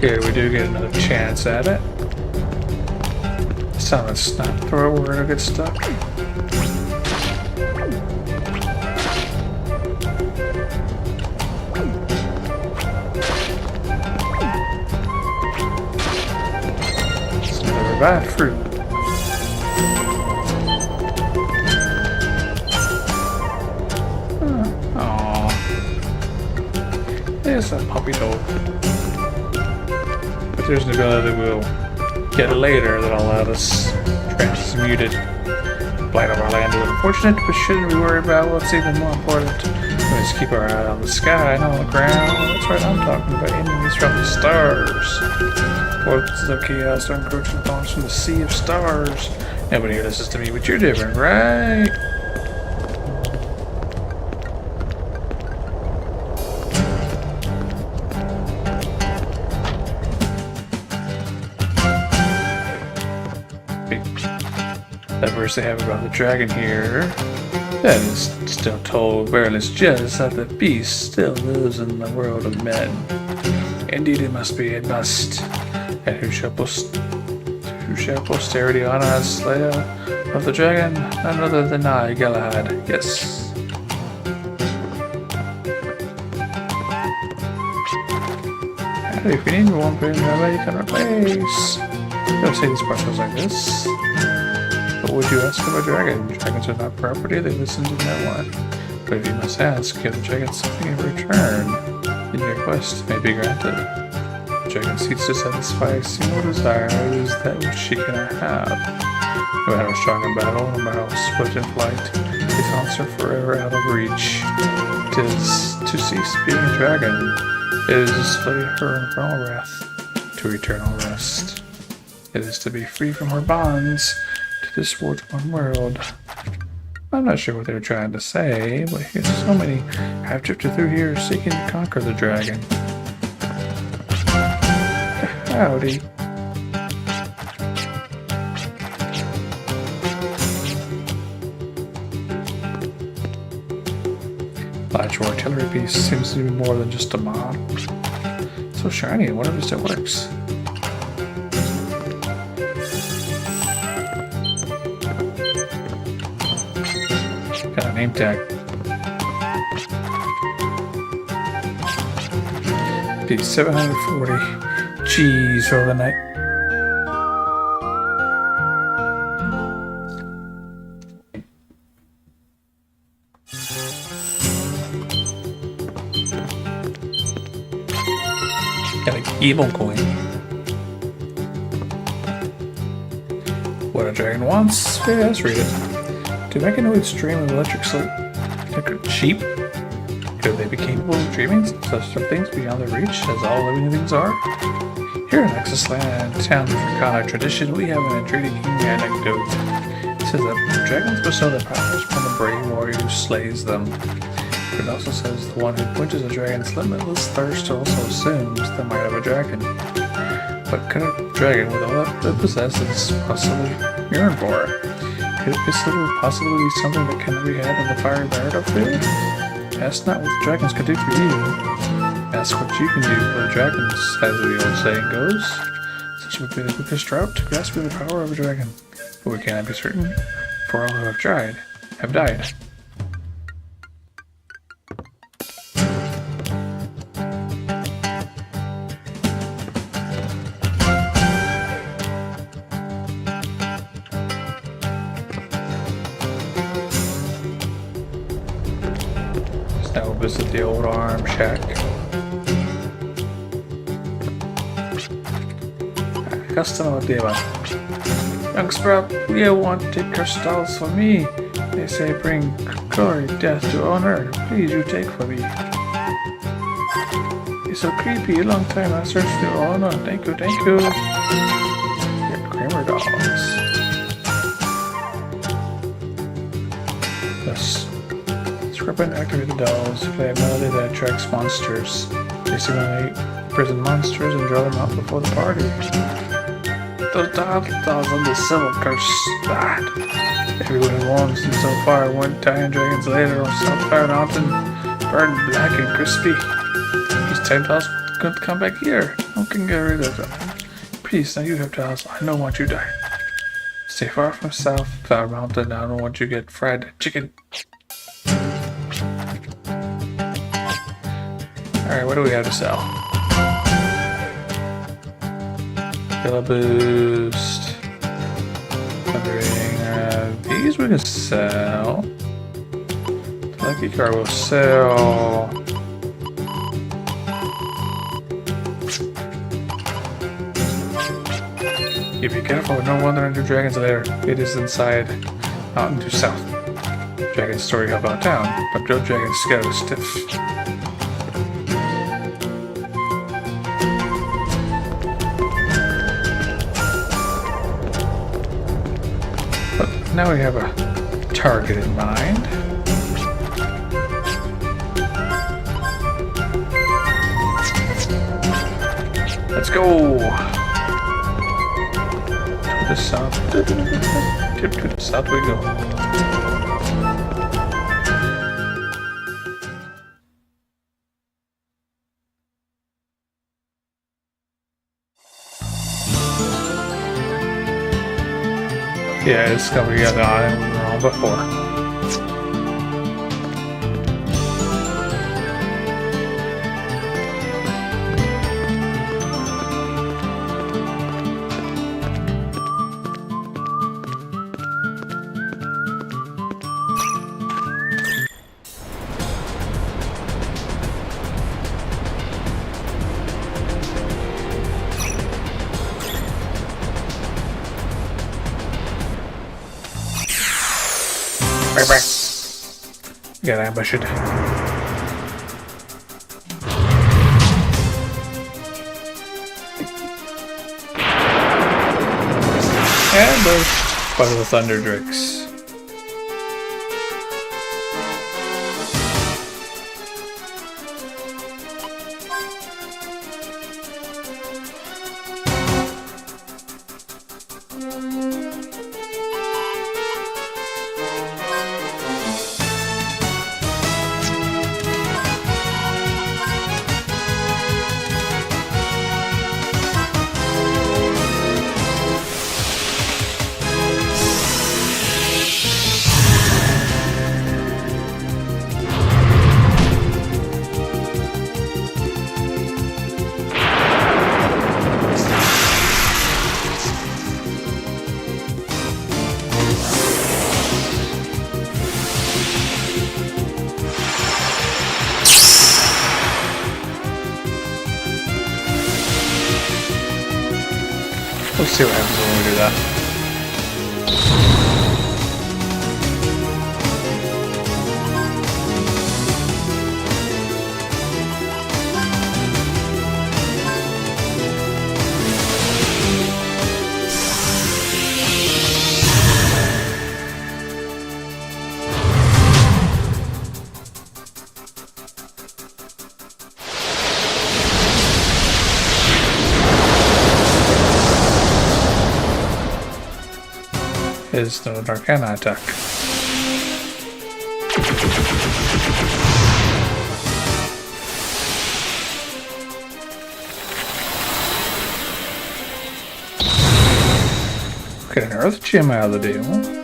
Okay, we do get another chance at it. This time let's not throw, we're gonna get stuck. It's another revived fruit. Aww. There's a puppy dog. But there's an ability we'll get later that'll allow us transmuted. Blight of our land is unfortunate, but shouldn't we worry about what's even more important? We must keep our eye on the sky and on the ground. That's right, I'm talking about enemies from the stars. Forces of chaos are encroaching upon us from the sea of stars. Nobody here listens to me, but you're different, right? That verse they have about the dragon here, that is still told Verily just that the beast still lives in the world of men. Indeed it must be, it must. And who shall posterity honor as slayer of the dragon? None other than I, Galahad. Yes. And if you need one thing, nobody can replace. I'm gonna say these parts goes like this. What would you ask of a dragon? Dragons are not property, they listen to no one. But if you must ask, give the dragon something in return, then your request may be granted. The dragon seeks to satisfy a single desire, it is that which she cannot have. No matter how strong in battle, no matter how swift in flight, the taunts are forever out of reach. It is to cease being a dragon. It is to slay her infernal wrath, to eternal rest. It is to be free from her bonds, to this one world. I'm not sure what they're trying to say, but here's so many have drifted through here seeking to conquer the dragon. Howdy. Large artillery piece seems to be more than just a mob. So shiny, I wonder if it still works. Got a name tag. Piece 740. Jeez, for the night. Got an evil coin. What a dragon wants? Yeah, let's read it. To make a noise stream of electric sheep? Could they be capable of dreaming such things beyond their reach as all living things are? Here in Nexus Land, town of Arcana tradition, we have an intriguing anecdote. It says that dragons bestow their powers upon the brave warrior who slays them. It also says the one who quenches a dragon's limitless thirst also assumes the might of a dragon. What could a dragon with all that it possesses possibly yearn for? Could it possibly be something that cannot be had on the fiery battlefield? Ask not what the dragons can do for you. Ask what you can do for the dragons, as the old saying goes. Such would be the quickest route to grasping the power of a dragon. But we cannot be certain, for all who have tried have died. Now we'll visit the old arm shack. Custom Deva. Young Sprout, you want to take crystals for me? They say bring glory, death to honor. Please you take for me. It's so creepy, a long time I searched for honor. Thank you, thank you. Your Kramer dolls. Equip and activate the dolls. Play a melody that attracts monsters. They simulate prison monsters and draw them out before the party. Those dolls on the civil curse bad. Everyone who owns them so far went dying dragons later on South Fire Mountain, burned black and crispy. These 10 dolls couldn't come back here. No can get rid of them. Peace, now you have dolls. I don't want you to die. Stay far from South Fire Mountain. I don't want you to get fried chicken. Alright, what do we have to sell? Fill boost. Thundering. These we can sell. The lucky card will sell. If you're careful, no wonder into dragons lair. It is inside, mountain to south. Dragon's story about town, but no dragon scared is stiff. But now we have a target in mind. Let's go! To the south. Tip to the south we go. Yeah, it's coming together on we were on before. Get ambushed. Ambushed by the Thunder Drakes. Let's see what happens when we do that. Is the Arcana attack. Get an Earth Gem out of the deal.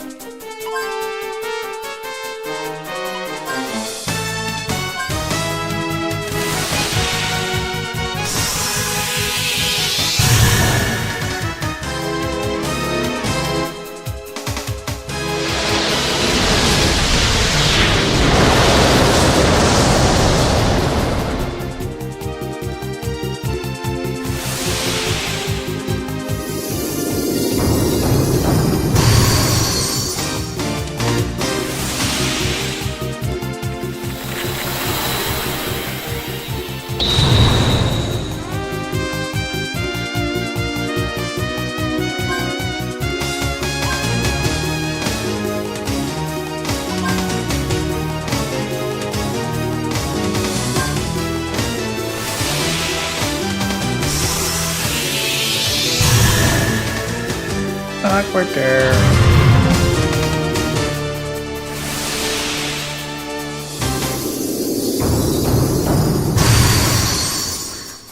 lock right there.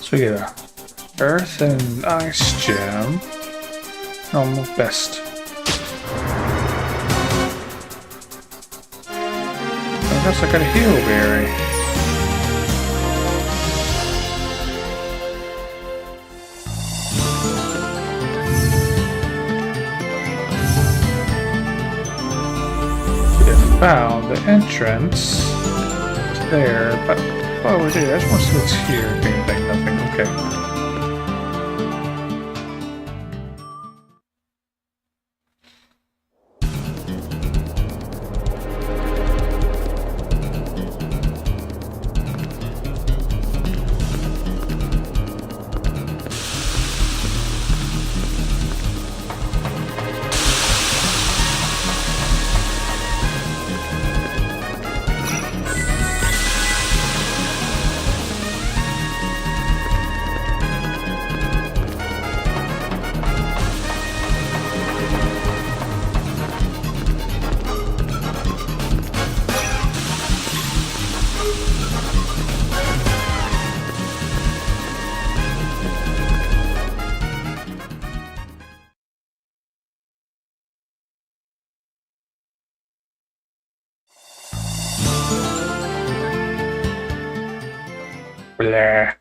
So we get a earth and ice gem. Normal best. I guess I got a heelberry. Found the entrance to there, but while we're there, I just want to see what's here. Anything, nothing, okay. Blah.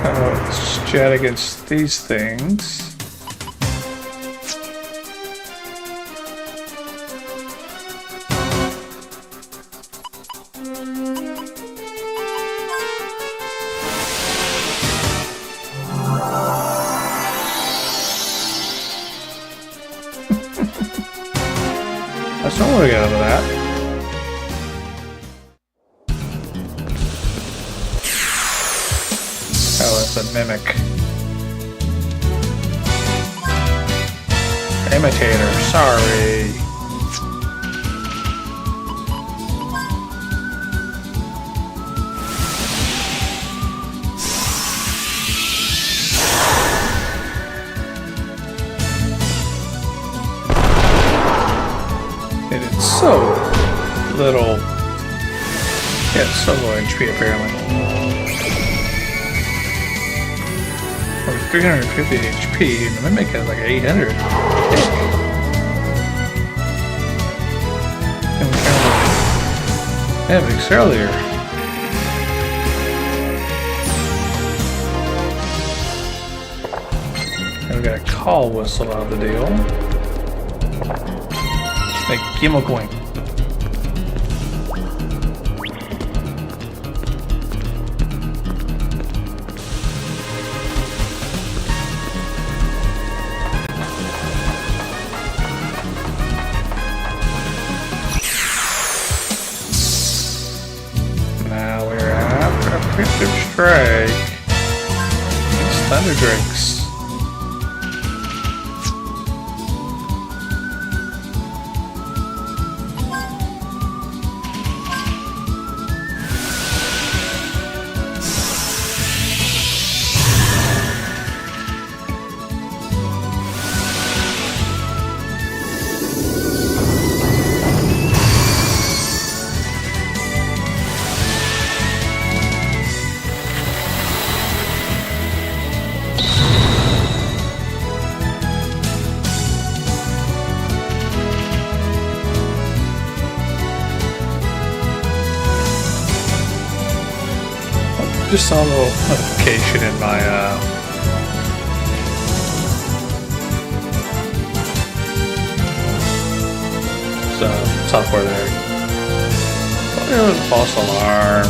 Let's chat against these things. That's not what we got out of that. Oh, it's a mimic. Imitator, sorry. It is so little. Yeah, it's so low HP apparently. 350 HP, and the Mimic has like 800. And we found Mimics earlier. And we got a call whistle out of the deal. Like Gimmelgoink. Preemptive strike. It's thunder drakes. just saw a little notification in my software there. Oh, there was a false alarm.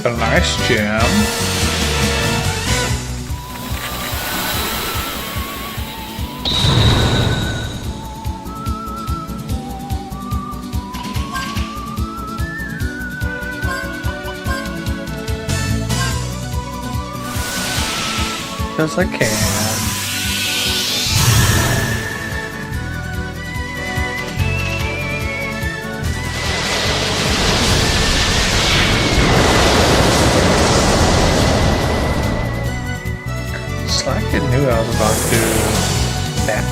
Got a nice gem. Because I can. I knew I was about to do that.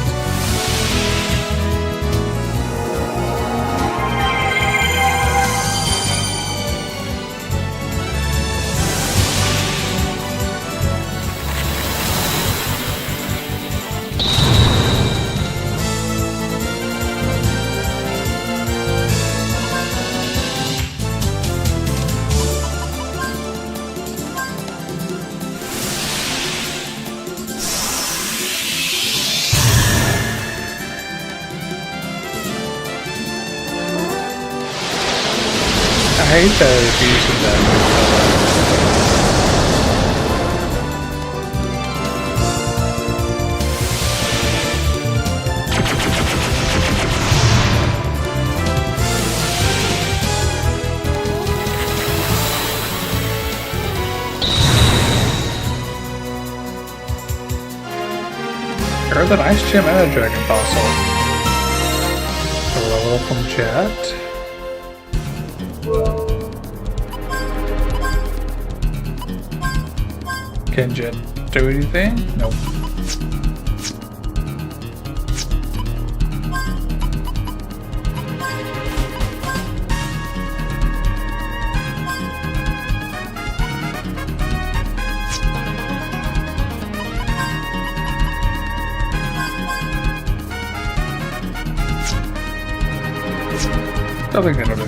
I hate that it's using that. There's a nice gem and a dragon fossil. A level from Jet. Can Jet do anything? Nope. Nothing gonna do.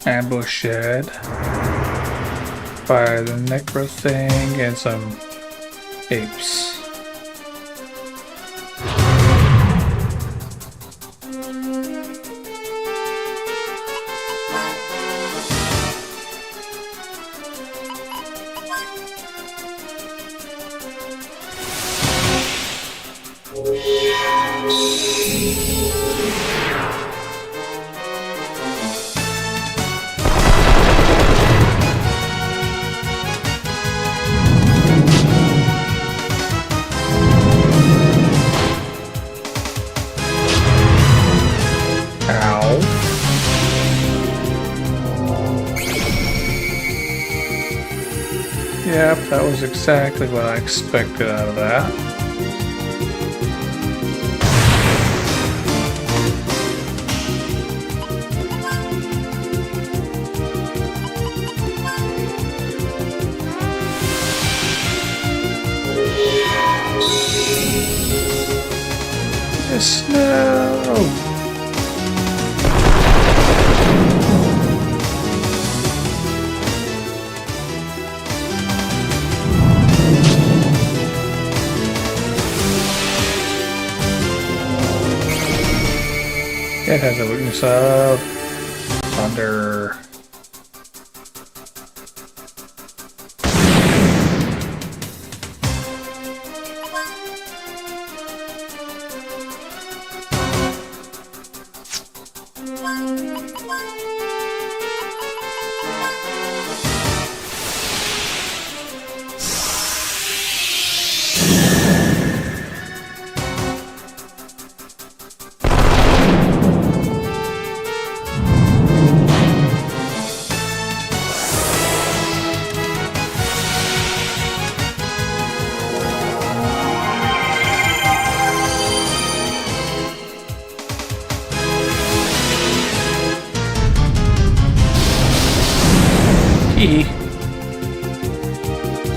Ambush shed. Fire the necro thing and some apes. Yep, that was exactly what I expected out of that. Yes, no! It has a weakness of thunder.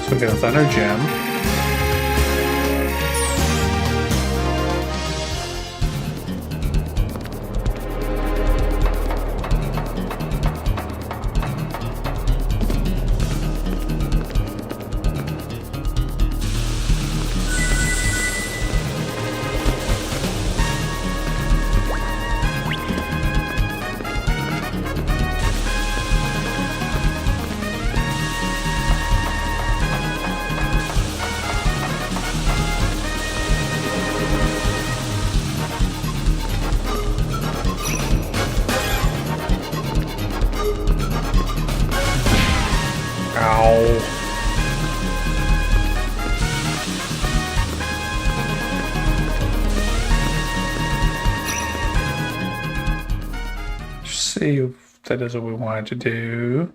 So we get a thunder gem. Ow. See if that is what we wanted to do.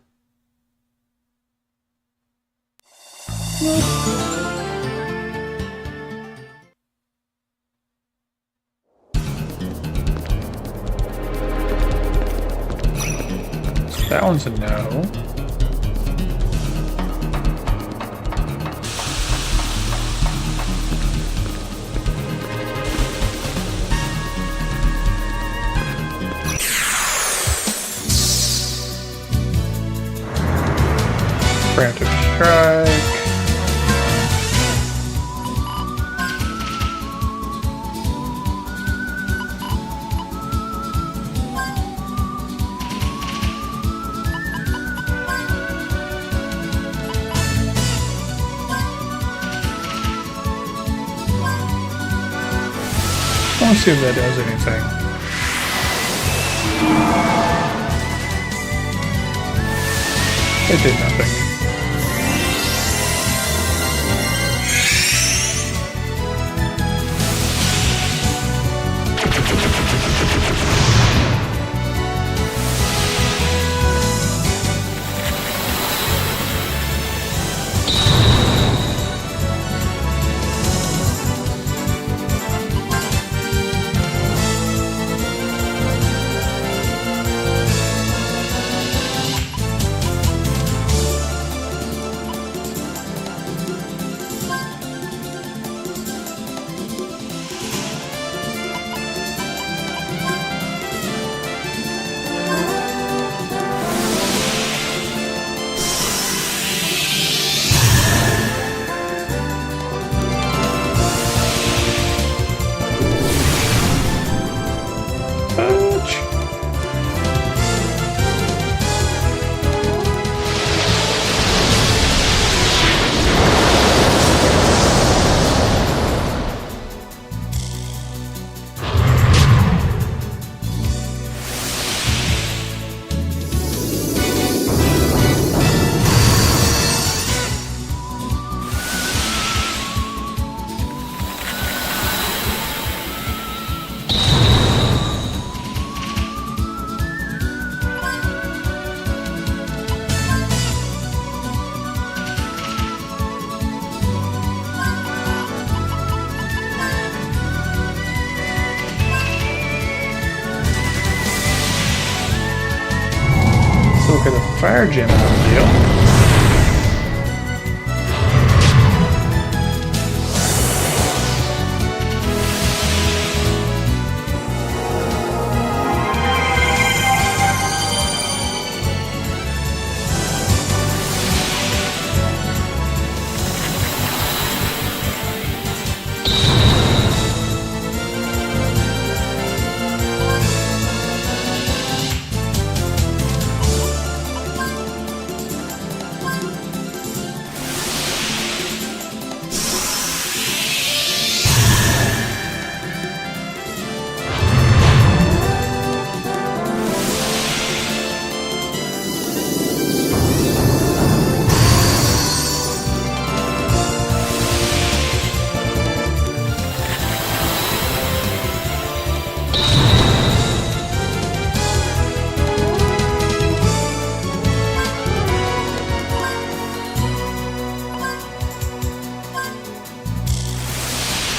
So that one's a no. Preemptive strike. Let's see if that does anything. It did nothing. Look at the fire gem out of the deal.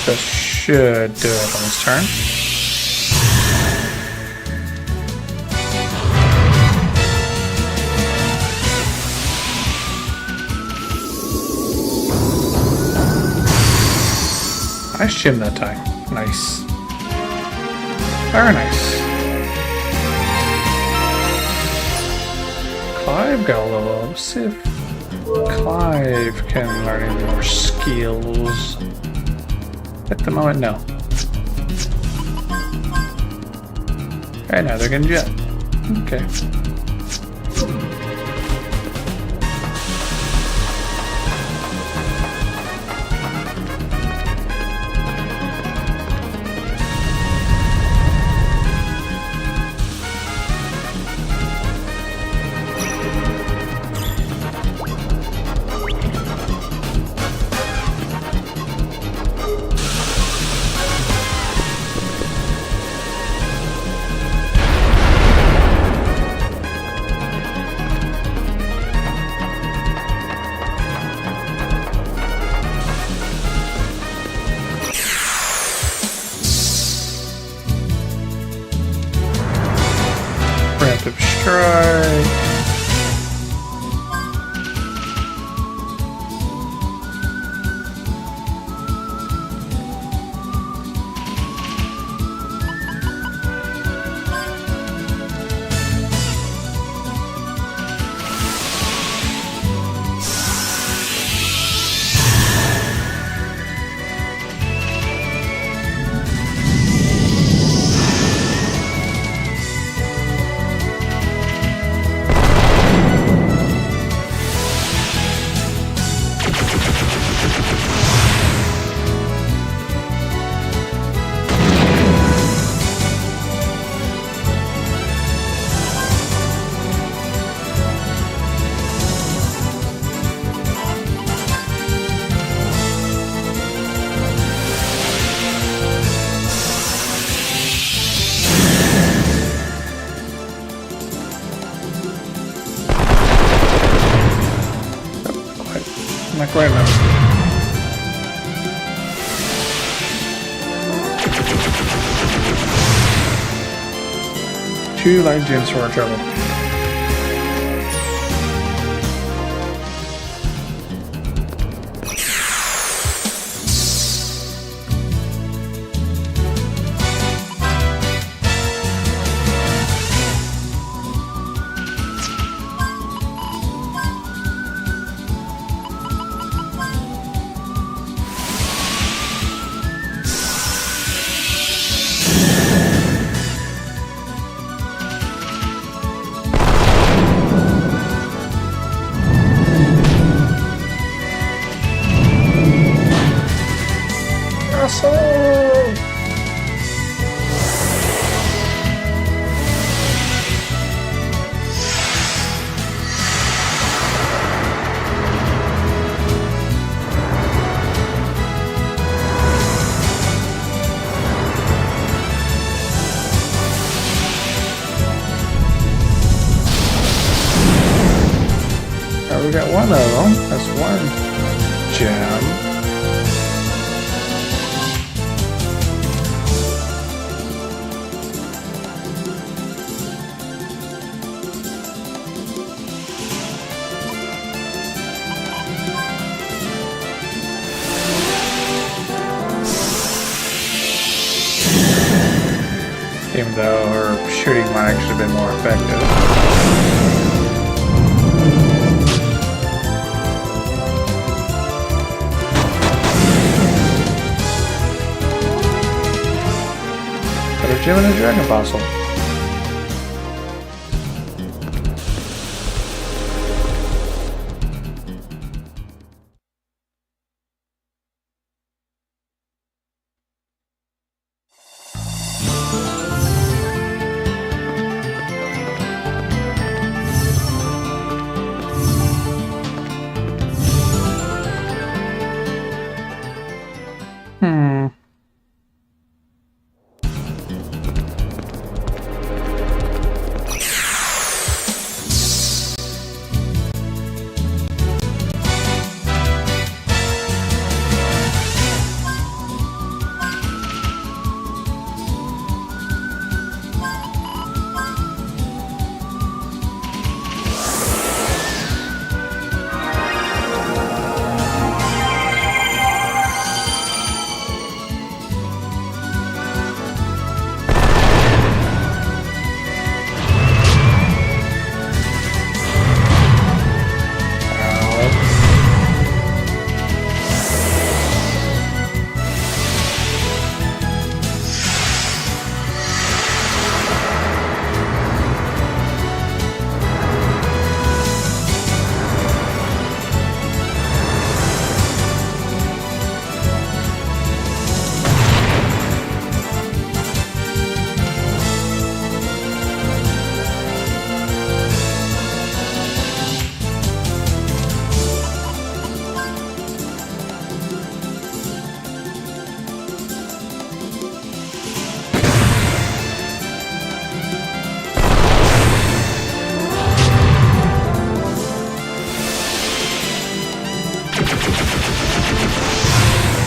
This should do it on his turn. Nice gym that time. Nice. Very nice. Clive got a level up. Let's see if Clive can learn any more skills. At the moment, no. Okay, now they're getting jet. Okay. Preemptive strike. Not quite enough. Two light gems for our trouble. We got one of them. That's one gem. Even though her shooting might actually have been more effective. Gem and a Dragon Fossil.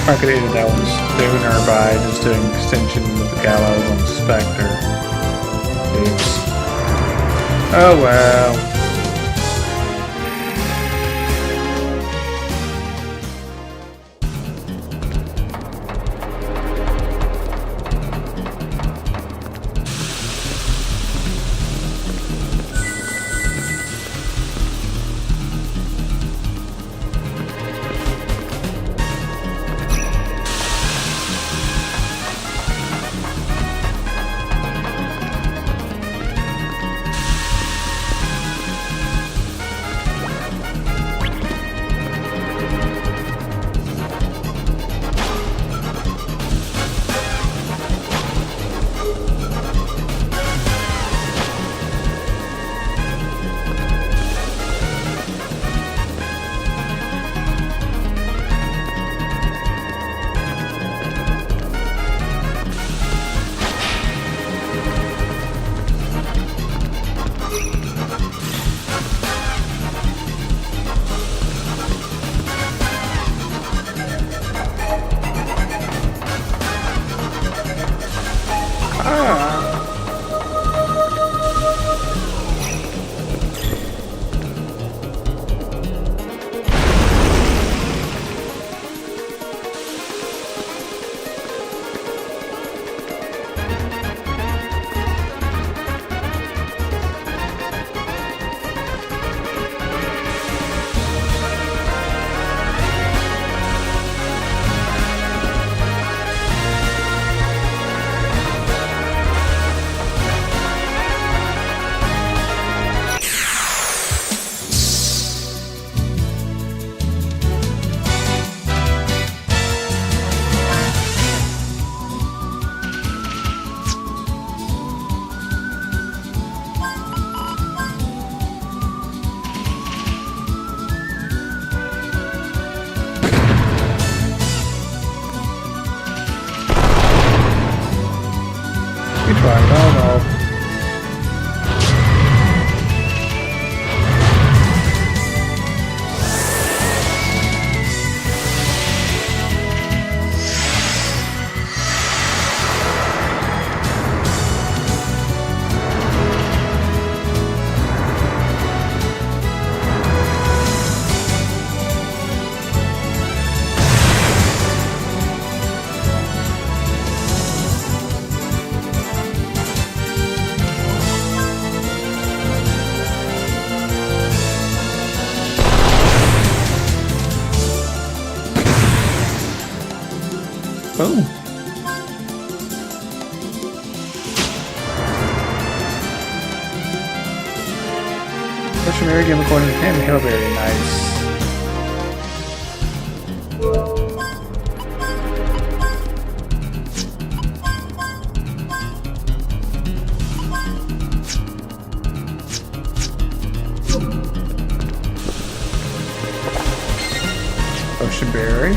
I could have ended that one sooner by just doing extension with the gallows on the Spectre. Oops. Oh well. You tried, oh no. Boom. Legendary game according to him, Hillberry, nice. Oceanberry.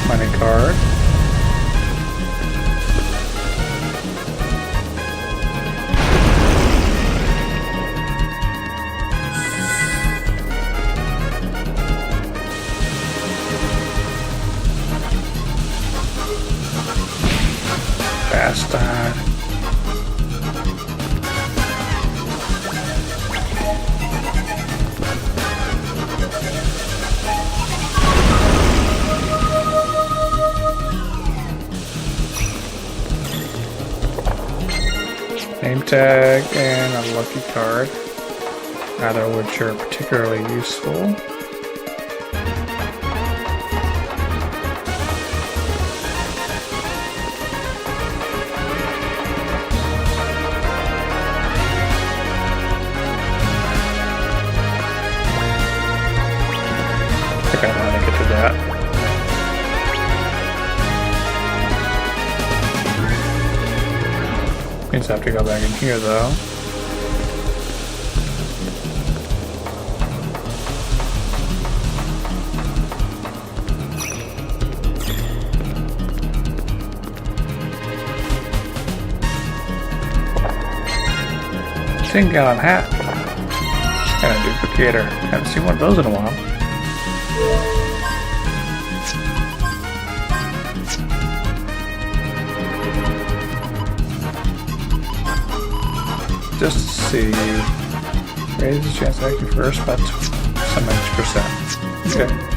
Money card. Bastard. Name tag and a lucky card, neither of which are particularly useful. I think I want to get to that. Means I have to go back in here though. machine gun hat. And a duplicator. Haven't seen one of those in a while. Just to see. Raise the chance of acting first by some %. Okay.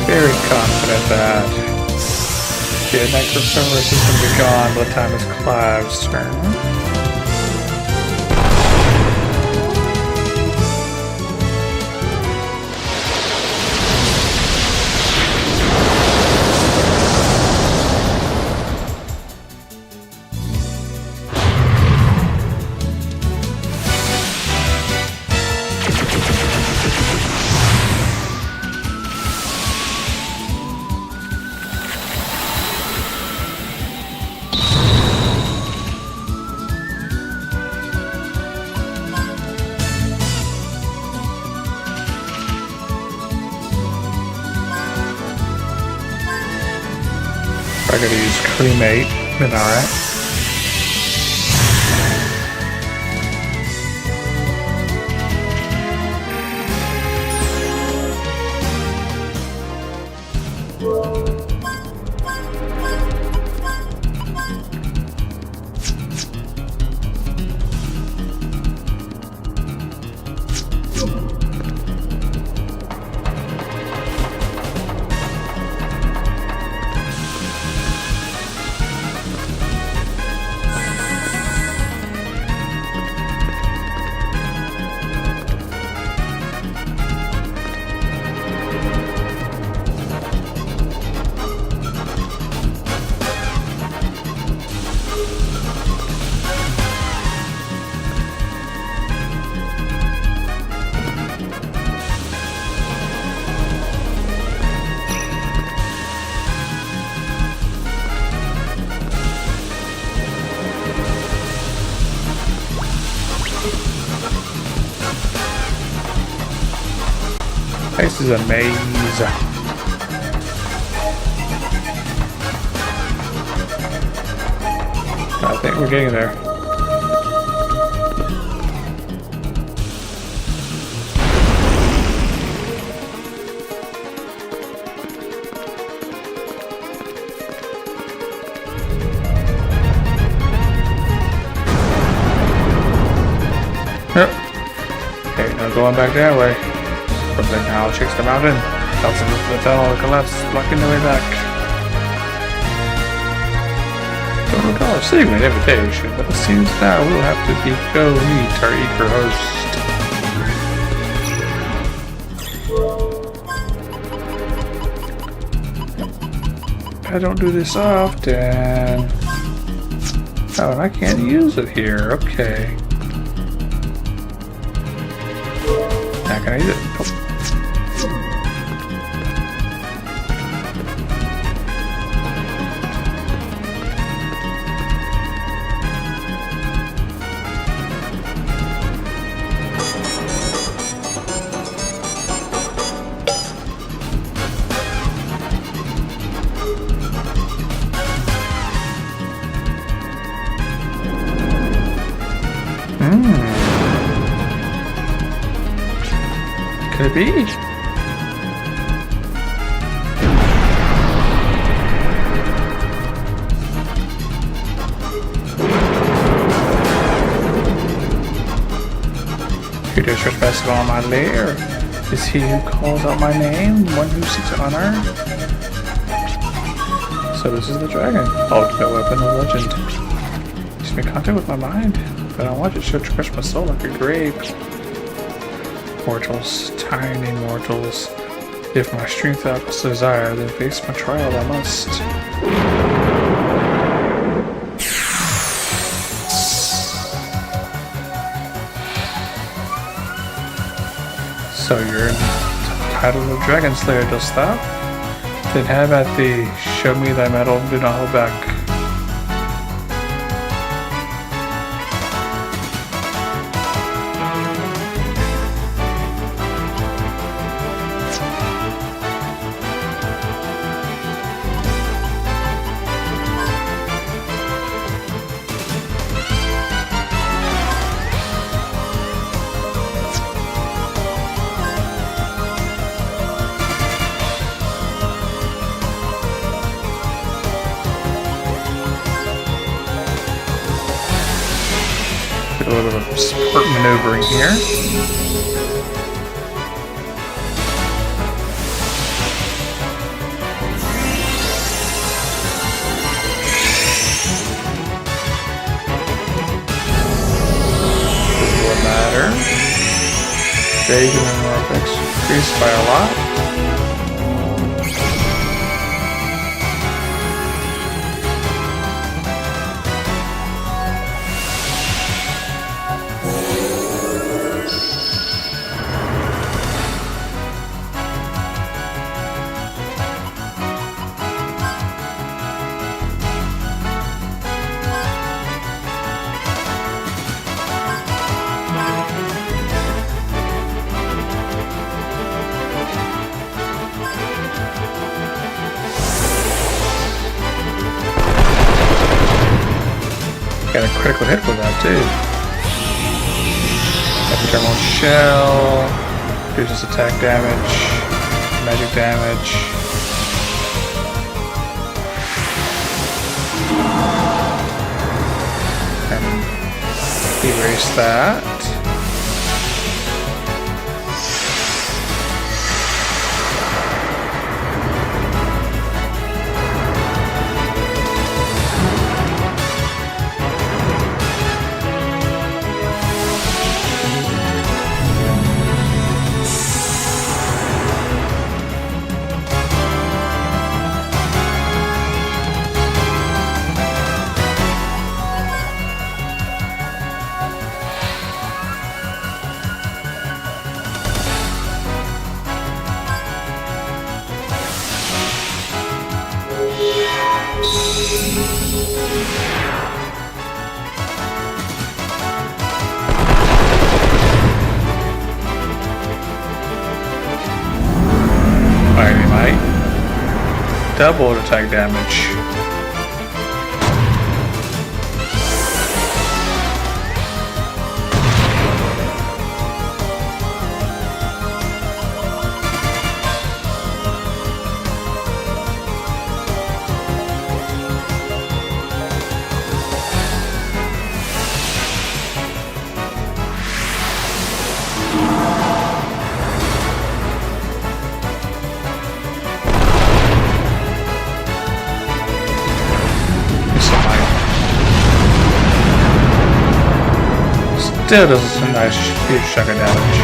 Very confident that the Necrosaurus is going to be gone by the time it's Clive's turn. I gotta use cremate, then alright. This is a maze. I think we're getting there. Yep. Okay, now going back that way. From there now, checks the mountain. Tells him the tunnel collapses, blocking the way back. Don't recall receiving an invitation, but it seems now we'll have to go meet our eager host. I don't do this often. Oh, and I can't use it here. Okay. Now can I use it? Nope. Could it be? Who dares trespass on my lair? Is he who calls out my name, one who seeks honor? So this is the dragon, ultimate weapon of legend. He's been in contact with my mind, but I want it to crush my soul like a grape. Mortals, tiny mortals. If my strength outpaces desire, then face my trial I must. So you're entitled of Dragon Slayer, dost thou? Then have at thee. Show me thy mettle, do not hold back. A little bit of sport maneuvering here. Doesn't matter. Bacon and Norpex increased by a lot. Got a critical hit with that too. Epithermal shell, reduces attack damage, magic damage. And erase that. Fiery Might. Double attack damage. Still does a nice huge chunk of damage.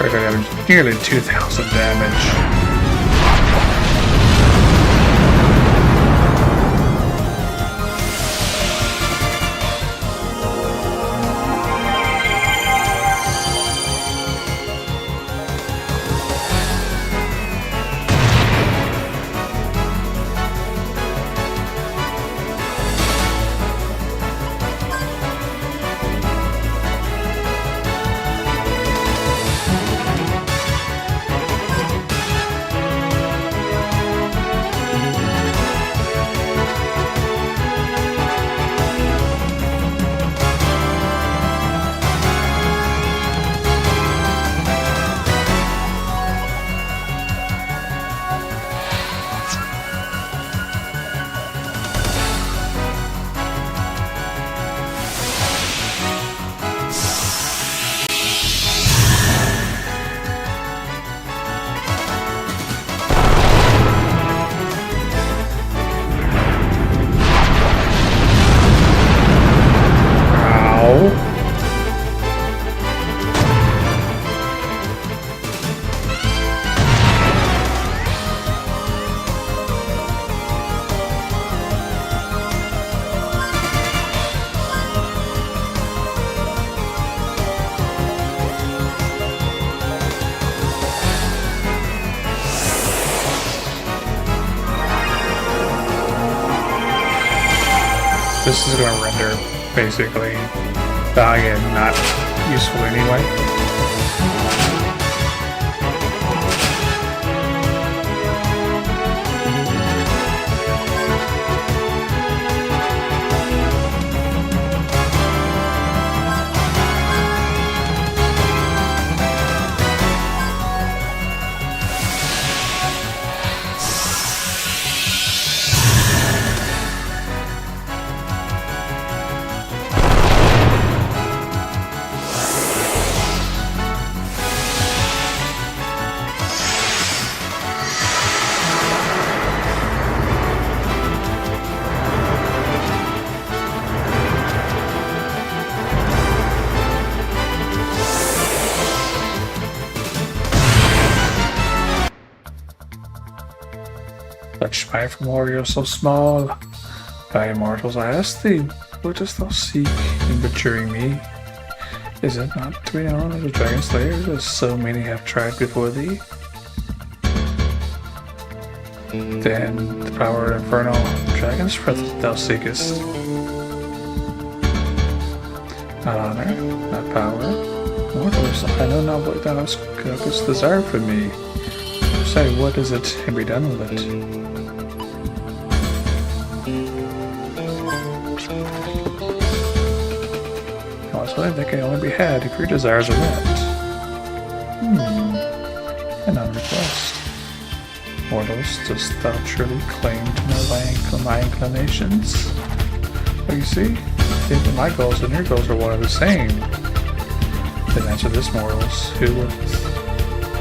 Critical damage, nearly 2,000 damage. this is going to render basically again not useful anyway. Such might from warriors so small. By immortals I ask thee, what dost thou seek in butchering me? Is it not to be known as a dragon slayer, as so many have tried before thee? Then the power of infernal dragon's breath thou seekest. Not honor, not power. Mortals, I know not what thou hast desired from me. Say, what is it, and be done with it? That can only be had if your desires are met. An unrequest. Mortals, dost thou truly claim to know my inclinations? But you see, think that my goals and your goals are one and the same. Then answer this, mortals. Who would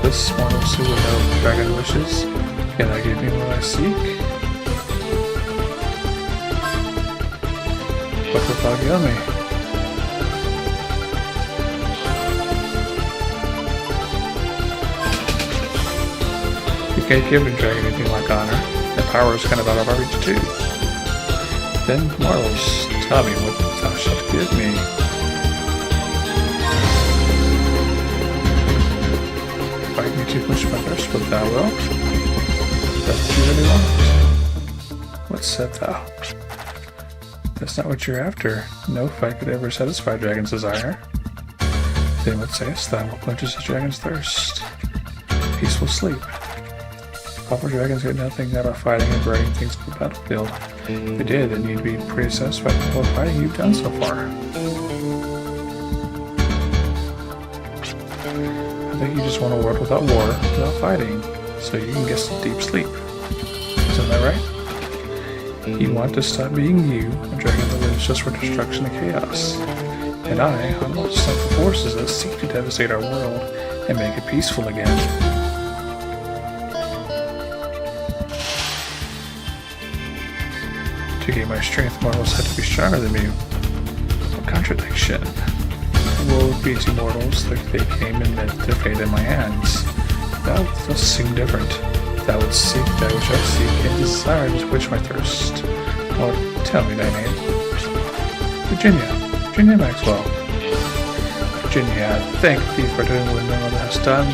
know dragon wishes? Can I give me what I seek? What wilt thou give me? You can't give a dragon anything like honor. That power is kind of out of our reach too. Then, mortals, tell me what thou shalt give me. Fight me to quench my thirst, but thou wilt. That's what you really want. What said thou? That's not what you're after. No fight could ever satisfy a dragon's desire. Then what sayest thou? What quenches the dragon's thirst? Peaceful sleep. Proper dragons get nothing out of fighting and burning things on the battlefield. If they did, then you'd be pretty satisfied with all the fighting you've done so far. I think you just want a world without war, without fighting, so you can get some deep sleep. Isn't that right? You want to stop being you, a dragon that lives just for destruction and chaos. And I want to stop the forces that seek to devastate our world and make it peaceful again. To gain my strength, mortals had to be stronger than me. What contradiction. Woe would be to mortals like they came and met their fate in my hands. Thou dost seem different. Thou would seek that which I seek, and desire to quench my thirst. Or tell me thy name. Virginia Maxwell. Virginia, I thank thee for doing what no one has done,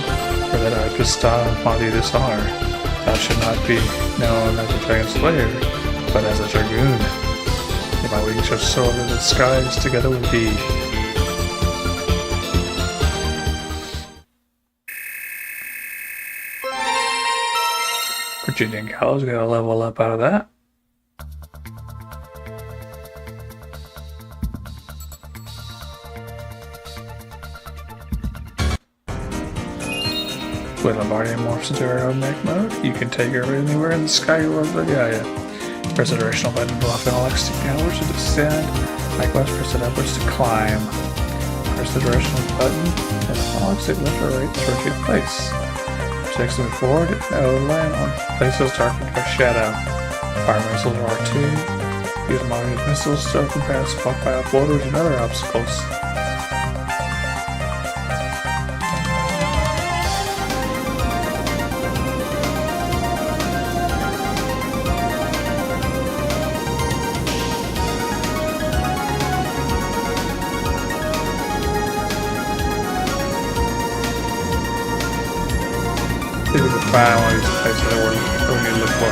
for that I have bestowed upon thee this honor. Thou should not be known as a dragon slayer, but as a dragoon. If my wings shall soar in the skies together with thee. Virginia and Gallows got a level up out of that. When Lombardian morphs into aerodynamic mode, you can take her anywhere in the sky or over the Gaia. Press the directional button to lock and all stick downwards to descend. Likewise, press it upwards to climb. Press the directional button and analog stick left or right to rotate in place. Press X to move forward and land on places darkened by shadow. Fire missiles are R2. Use modern missiles to open paths blocked by uploaders and other obstacles. This is the final one of these places that we need to look for.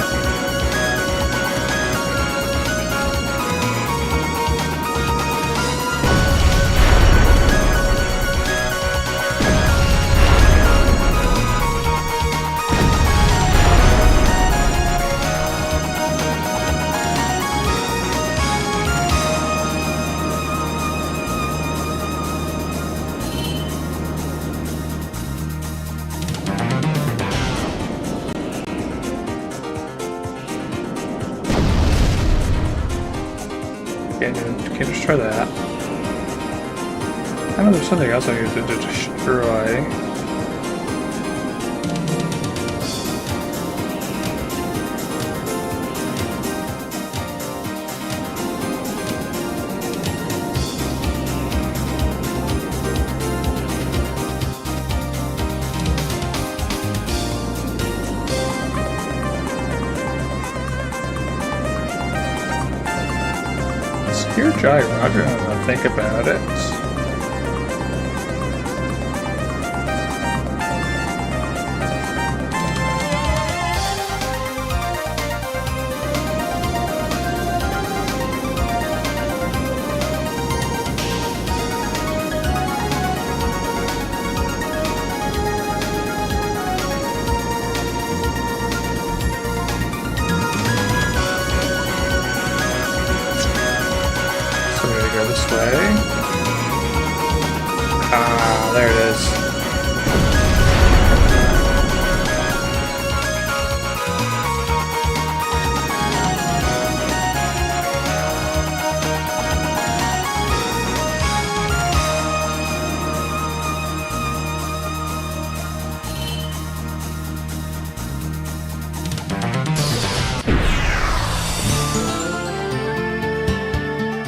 Can't destroy that. I know there's something else I need to destroy. You're Jolly Roger, now that I think about it. Go this way. Ah, there it is.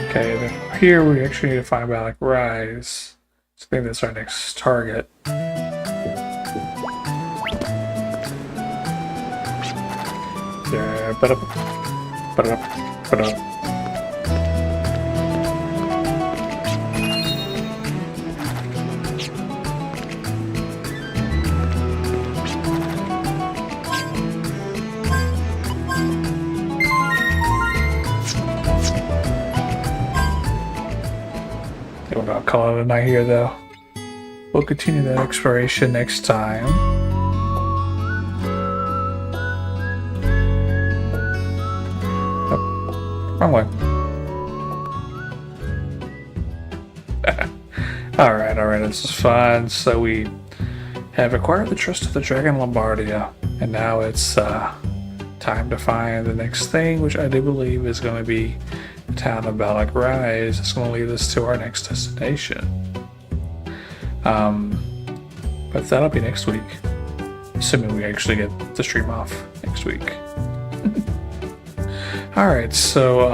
Okay, then here we actually need to find Ballack Rise. So I think that's our next target. Yeah, but we'll not call it a night here, though. We'll continue that exploration next time. Oh, wrong way. Alright, this is fun. So we have acquired the trust of the Dragon Lombardia, and now it's time to find the next thing, which I do believe is going to be the town of Ballack Rise. It's going to lead us to our next destination. But that'll be next week, assuming we actually get the stream off next week. Alright, so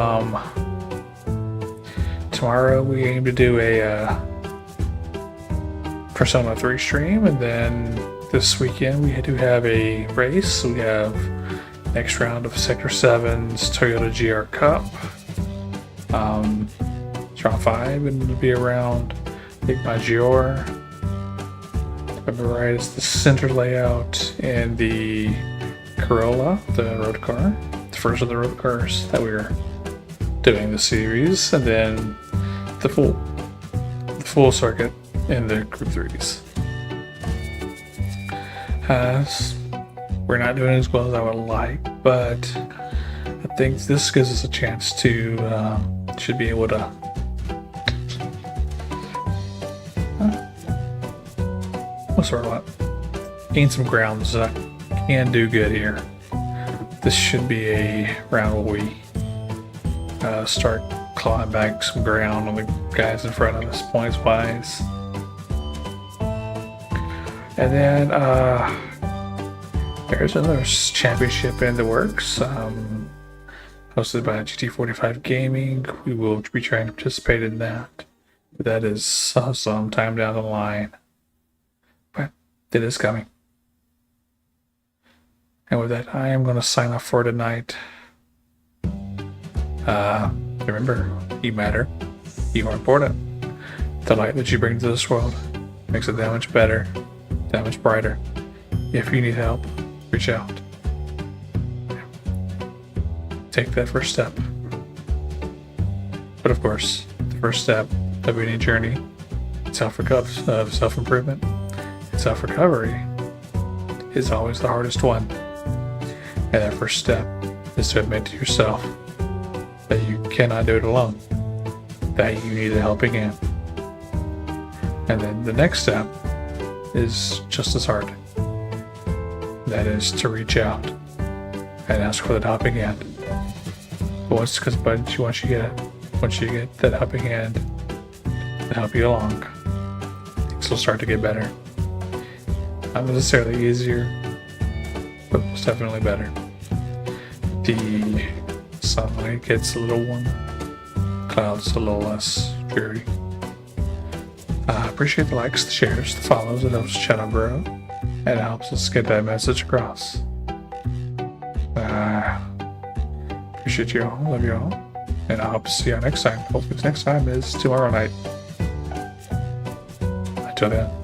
tomorrow we aim to do a Persona 3 stream, and then this weekend we do have a race. We have next round of Sector 7's Toyota GR Cup. It's round 5, and it'll be around Big Maggiore. If I remember right, it's the center layout in the Corolla, the road car. The first of the road cars that we're doing the series, and then the full circuit in the Group 3s. We're not doing as well as I would like, but I think this gives us a chance to should be able to gain some ground, so I can do good here. This should be a round where we start clawing back some ground on the guys in front of us, points wise. And then there's another championship in the works, hosted by GT45 Gaming. We will be trying to participate in that, but that is some time down the line. But it is coming. And with that, I am going to sign off for tonight. Remember, you matter. You are important. The light that you bring to this world makes it that much better, that much brighter. If you need help, reach out. Take that first step. But of course, the first step of any journey, self-improvement, and self-recovery, is always the hardest one. And that first step is to admit to yourself that you cannot do it alone, that you need a helping hand. And then the next step is just as hard. That is to reach out and ask for the helping hand. But once you get it, once you get that helping hand to help you along, things will start to get better. Not necessarily easier, but most definitely better. The sunlight gets a little warmer, clouds a little less dreary. I appreciate the likes, the shares, the follows. It helps the channel grow, and it helps us get that message across. Appreciate you all, love you all, and I hope to see you next time. Hopefully, next time is tomorrow night. Until then.